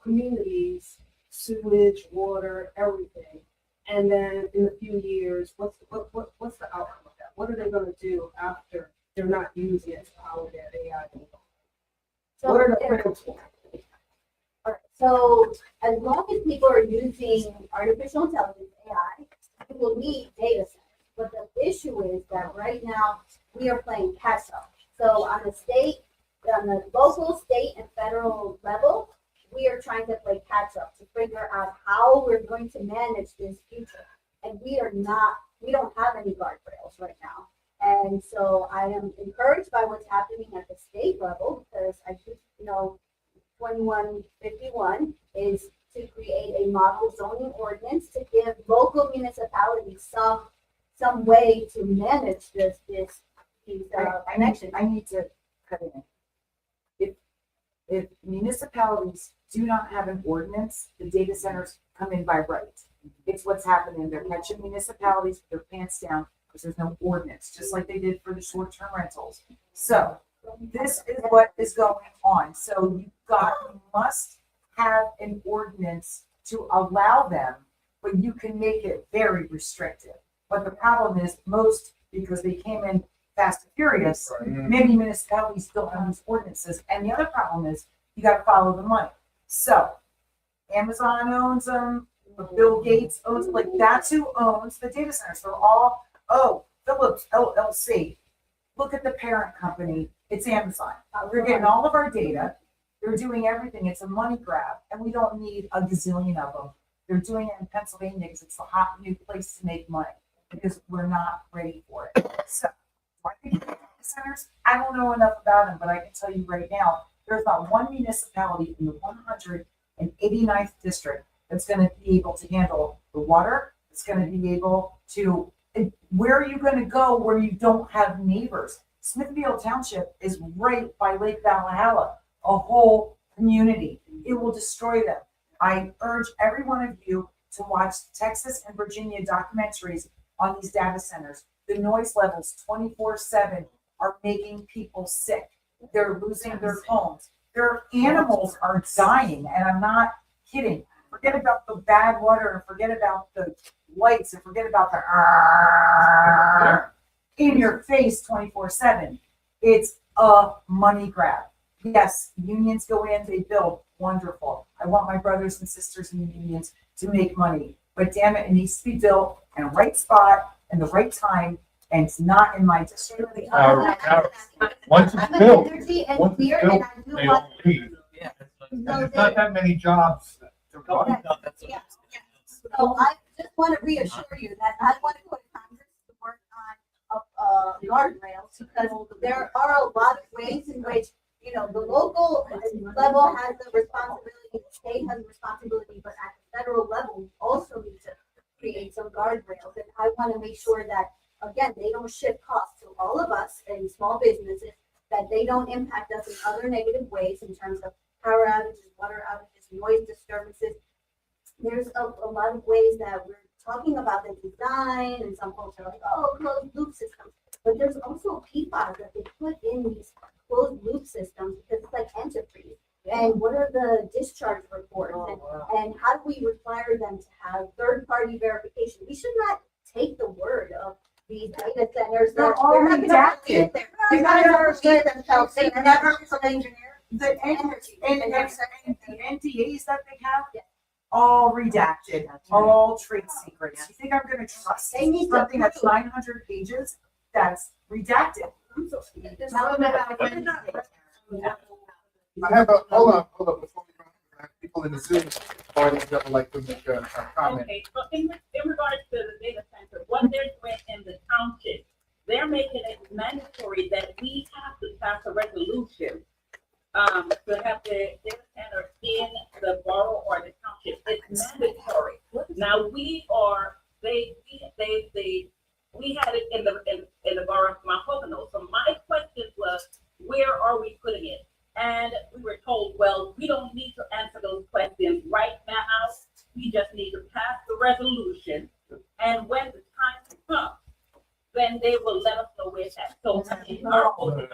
communities, sewage, water, everything? And then in a few years, what's the outcome of that? What are they gonna do after they're not using it to power their AI? So, What are the plans? All right, so as long as people are using artificial intelligence, AI, it will need data centers. But the issue is that right now we are playing catch up. So on the local, state, and federal level, we are trying to play catch up to figure out how we're going to manage this future. And we don't have any guardrails right now. And so I am encouraged by what's happening at the state level, because I just know 2151 is to create a model zoning ordinance to give local municipalities some way to manage these connections. I need to cut in. If municipalities do not have an ordinance, the data centers come in by right. It's what's happening. They're catching municipalities with their pants down because there's no ordinance, just like they did for the short-term rentals. So this is what is going on. So you must have an ordinance to allow them, but you can make it very restrictive. But the problem is because they came in fast and furious, many municipalities don't have these ordinances. And the other problem is you got to follow the money. So Amazon owns them, Bill Gates owns, like that's who owns the data centers. They're all, Phillips LLC. Look at the parent company. It's Amazon. We're getting all of our data. They're doing everything. It's a money grab, and we don't need a gazillion of them. They're doing it in Pennsylvania because it's a hot new place to make money, because we're not ready for it. So, I think data centers, I don't know enough about them, but I can tell you right now, there's not one municipality in the 189th district that's going to be able to handle the water. It's going to be able to, where are you going to go where you don't have neighbors? Smithfield Township is right by Lake Valhalla, a whole community. It will destroy them. I urge every one of you to watch Texas and Virginia documentaries on these data centers. The noise levels 24/7 are making people sick. They're losing their homes. Their animals are dying, and I'm not kidding. Forget about the bad water, and forget about the lights, and forget about the in your face 24/7. It's a money grab. Yes, unions go in, they build, wonderful. I want my brothers and sisters in the unions to make money, but damn it, it needs to be built in a right spot, in the right time, and it's not in my district. Once it's built, Energy and once clear, it's built, and I do they want. all leave. And there's not that many jobs to run. So I just want to reassure you that I want to go to Congress to work on guardrails, because there are a lot of ways in which, the local level has the responsibility, the state has a responsibility, but at the federal level, we also need to create some guardrails. And I want to make sure that, again, they don't shift costs to all of us and small businesses, that they don't impact us in other negative ways in terms of power outages, water outages, noise disturbances. There's a lot of ways that we're talking about the design, and some folks are like, closed loop systems. But there's also PFAS that they put in these closed loop systems, because it's like antifreeze. And what are the discharge reports? And how do we require them to have third-party verification? We should not take the word of these data centers. They're all not gonna redacted. get there. They They're not never gonna get themselves. They They're never- never some engineer. The NDAs that they have, all redacted, all trade secrets. You think I'm gonna trust They need to something that's prove. 900 pages that's redacted? Tell them about I have a, hold on, before we go, I have people in the Zoom audience that would like to make a comment. Okay, so in regards to the data center, what they're doing in the township, they're making it mandatory that we have to pass a resolution to have the data center in the borough or the township. It's mandatory. Now, we had it in the borough of Mount Pocono. So my question was, where are we putting it? And we were told, well, we don't need to answer those questions right now. We just need to pass the resolution. And when the time comes, then they will let us know where it's at. So our voting,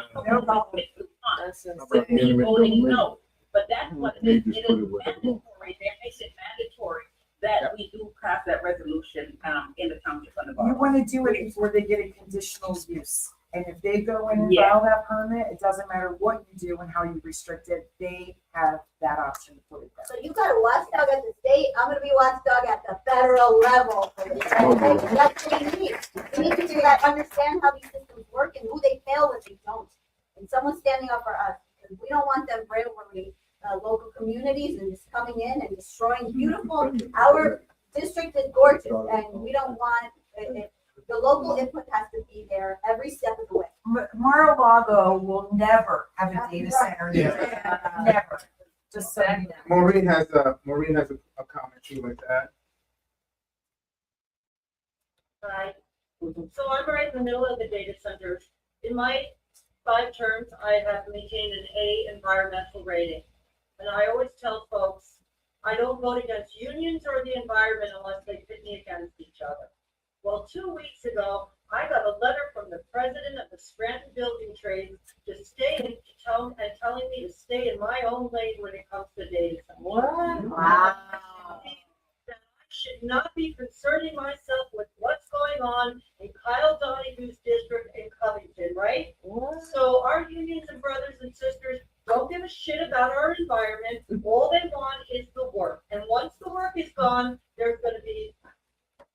voting no. But that's what it is. It is mandatory. They make it mandatory that we do pass that resolution in the township on the You borough. wanna do it before they get a conditional use. And if they go in and Yeah. file that permit, it doesn't matter what you do and how you restrict it, they have that option to put it there. So you got a watchdog at the state, I'm gonna be watchdog at the federal level. That's what we need. We need to understand how these systems work and who they fail when they don't. And someone's standing up for us, because we don't want them railroading local communities and just coming in and destroying beautiful, our district is gorgeous, and we don't want, the local input has to be there every step of the way. Mar-a-Lago will never have a data center Yeah. there, never. Just so you know. Maureen has a comment she would like to add. Right. So I'm right in the middle of the data centers. In my 5 terms, I have maintained an A environmental rating. And I always tell folks, I don't vote against unions or the environment unless they pit me against each other. Well, 2 weeks ago, I got a letter from the president of the Scranton Building Trades to stay and telling me to stay in my own lane when it comes to data centers. What? Wow. That I should not be concerning myself with what's going on in Kyle Donahue's district in Covington, right? So our unions and brothers and sisters don't give a shit about our environment. All they want is the work. And once the work is gone, there's gonna be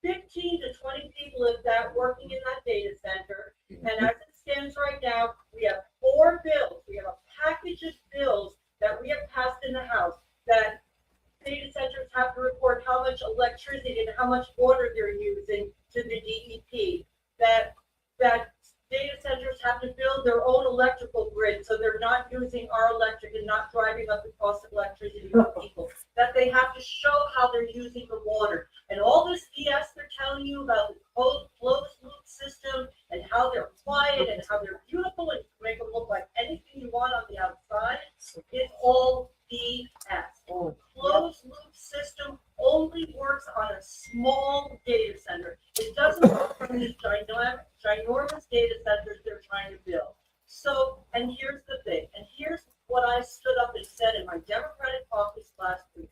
15 to 20 people if that working in that data center. And as it stands right now, we have 4 bills. We have a package of bills that we have passed in the House that data centers have to report how much electricity and how much water they're using to the DEP. That data centers have to build their own electrical grid so they're not using our electric and not driving up the cost of electricity for people. That they have to show how they're using the water. And all this BS they're telling you about the closed loop system and how they're quiet and how they're beautiful and make them look like anything you want on the outside is all BS. Closed loop system only works on a small data center. It doesn't work from these ginormous data centers they're trying to build. So, and here's the thing, and here's what I stood up and said in my Democratic caucus last week.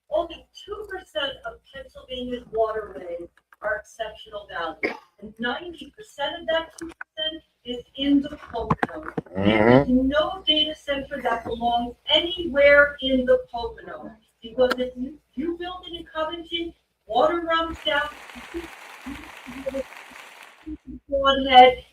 Only 2% of Pennsylvania's waterways are exceptional value. And 90% of that 2% is in the Pocono. There is no data center that belongs anywhere in the Pocono. Because if you build it in Covington, water runs down.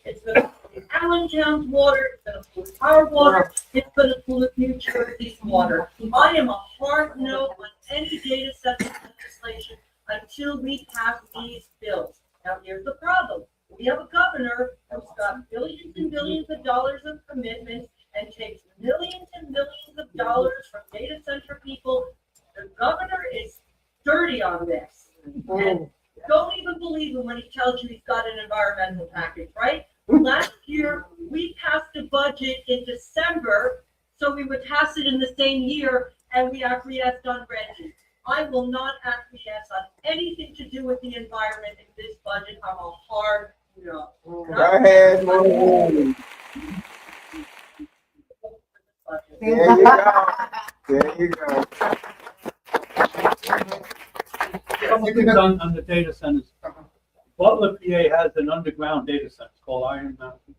It's going to pollute Allentown's water, it's going to pollute our water, it's going to pollute New Jersey's water. I am a hard no on any data center legislation until we pass these bills. Now, here's the problem. We have a governor who's got billions and billions of dollars of commitments and takes millions and millions of dollars from data center people. The governor is dirty on this. And don't even believe him when he tells you he's got an environmental package, right? Last year, we passed a budget in December, so we would pass it in the same year, and we acquiesced on Reggie. I will not acquiesce on anything to do with the environment in this budget. I'm a hard no. Go ahead, Maureen. There you go. There you go. Couple things on the data centers. Butler, PA has an underground data center called Iron Mountain.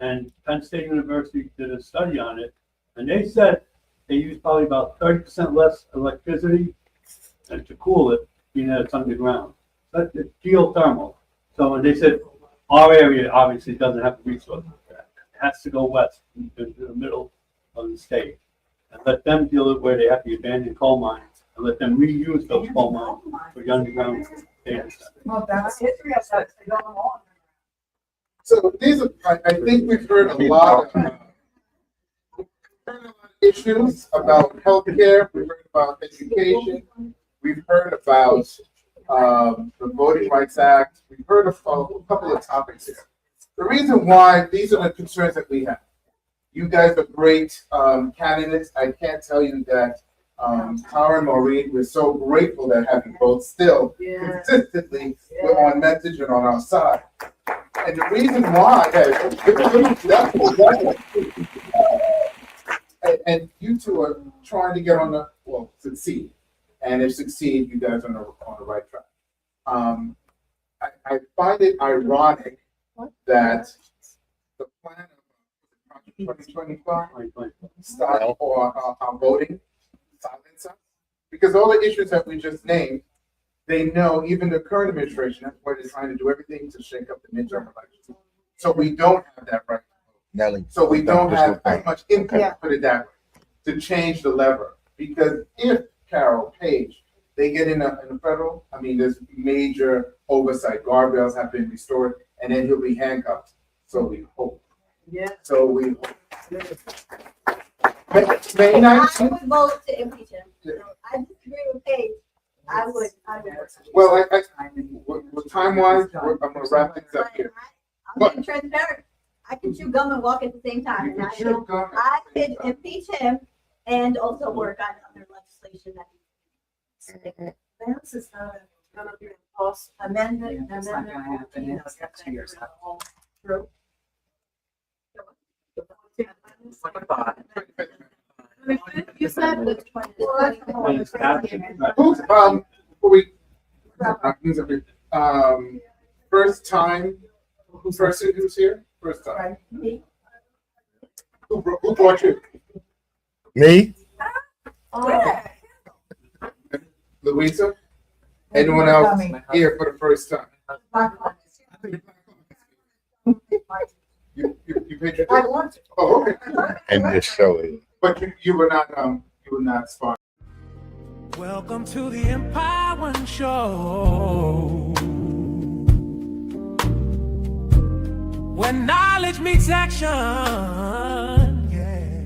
And Penn State University did a study on it, and they said they use probably about 30% less electricity and to cool it, being that it's underground. That's it's geothermal. So when they said our area obviously doesn't have the resources for that, it has to go west into the middle of the state and let them deal with where they have the abandoned coal mines and let them reuse those coal mines for the underground data centers. Well, that's history of that. They don't know. So these are, I think we've heard a lot of issues about healthcare, we've heard about education, we've heard about the Voting Rights Act, we've heard of a couple of topics here. The reason why these are the concerns that we have. You guys are great candidates. I can't tell you that Tara and Maureen, we're so grateful that having both still consistently we're on message and on our side. And the reason why, and you two are trying to get on the, well, succeed. And if succeed, you guys are on the right track. I find it ironic that the plan of 2025 start for our voting silence us, because all the issues that we just named, they know, even the current administration, that's why they're trying to do everything to shake up the midterm elections. So we don't have that right. Nelly. So we don't have as much input, put it that way, to change the lever. Because if Carol, Paige, they get in a federal, I mean, there's major oversight, guardrails have been restored, and then he'll be handcuffed. So we hope. Yeah. So we hope. May I 19th? would vote to impeach him. So I disagree with Paige. I would. Well, time-wise, I'm gonna wrap things up here. I'm being transparent. I can chew gum and walk at the same time. And I could impeach him and also work on other legislation that. This is not gonna be a cost amendment. It's not gonna happen in the next 2 years. True. You said the 20. Who's, before we, first time person who's here? First time. Who brought you? Me? Louisa? Anyone else here for the first time? You paid your. I want to. Oh, okay. And this show is. But you were not sponsored. Welcome to the Empire One Show. When knowledge meets action, yeah.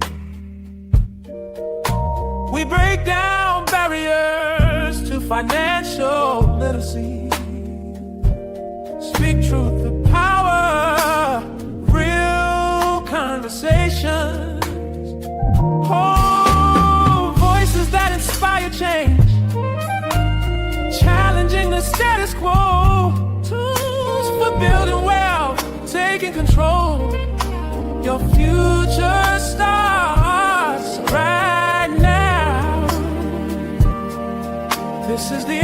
We break down barriers to financial literacy. Speak truth to power, real conversations. Oh, voices that inspire change, challenging the status quo. Tools for building wealth, taking control. Your future starts right now. This is the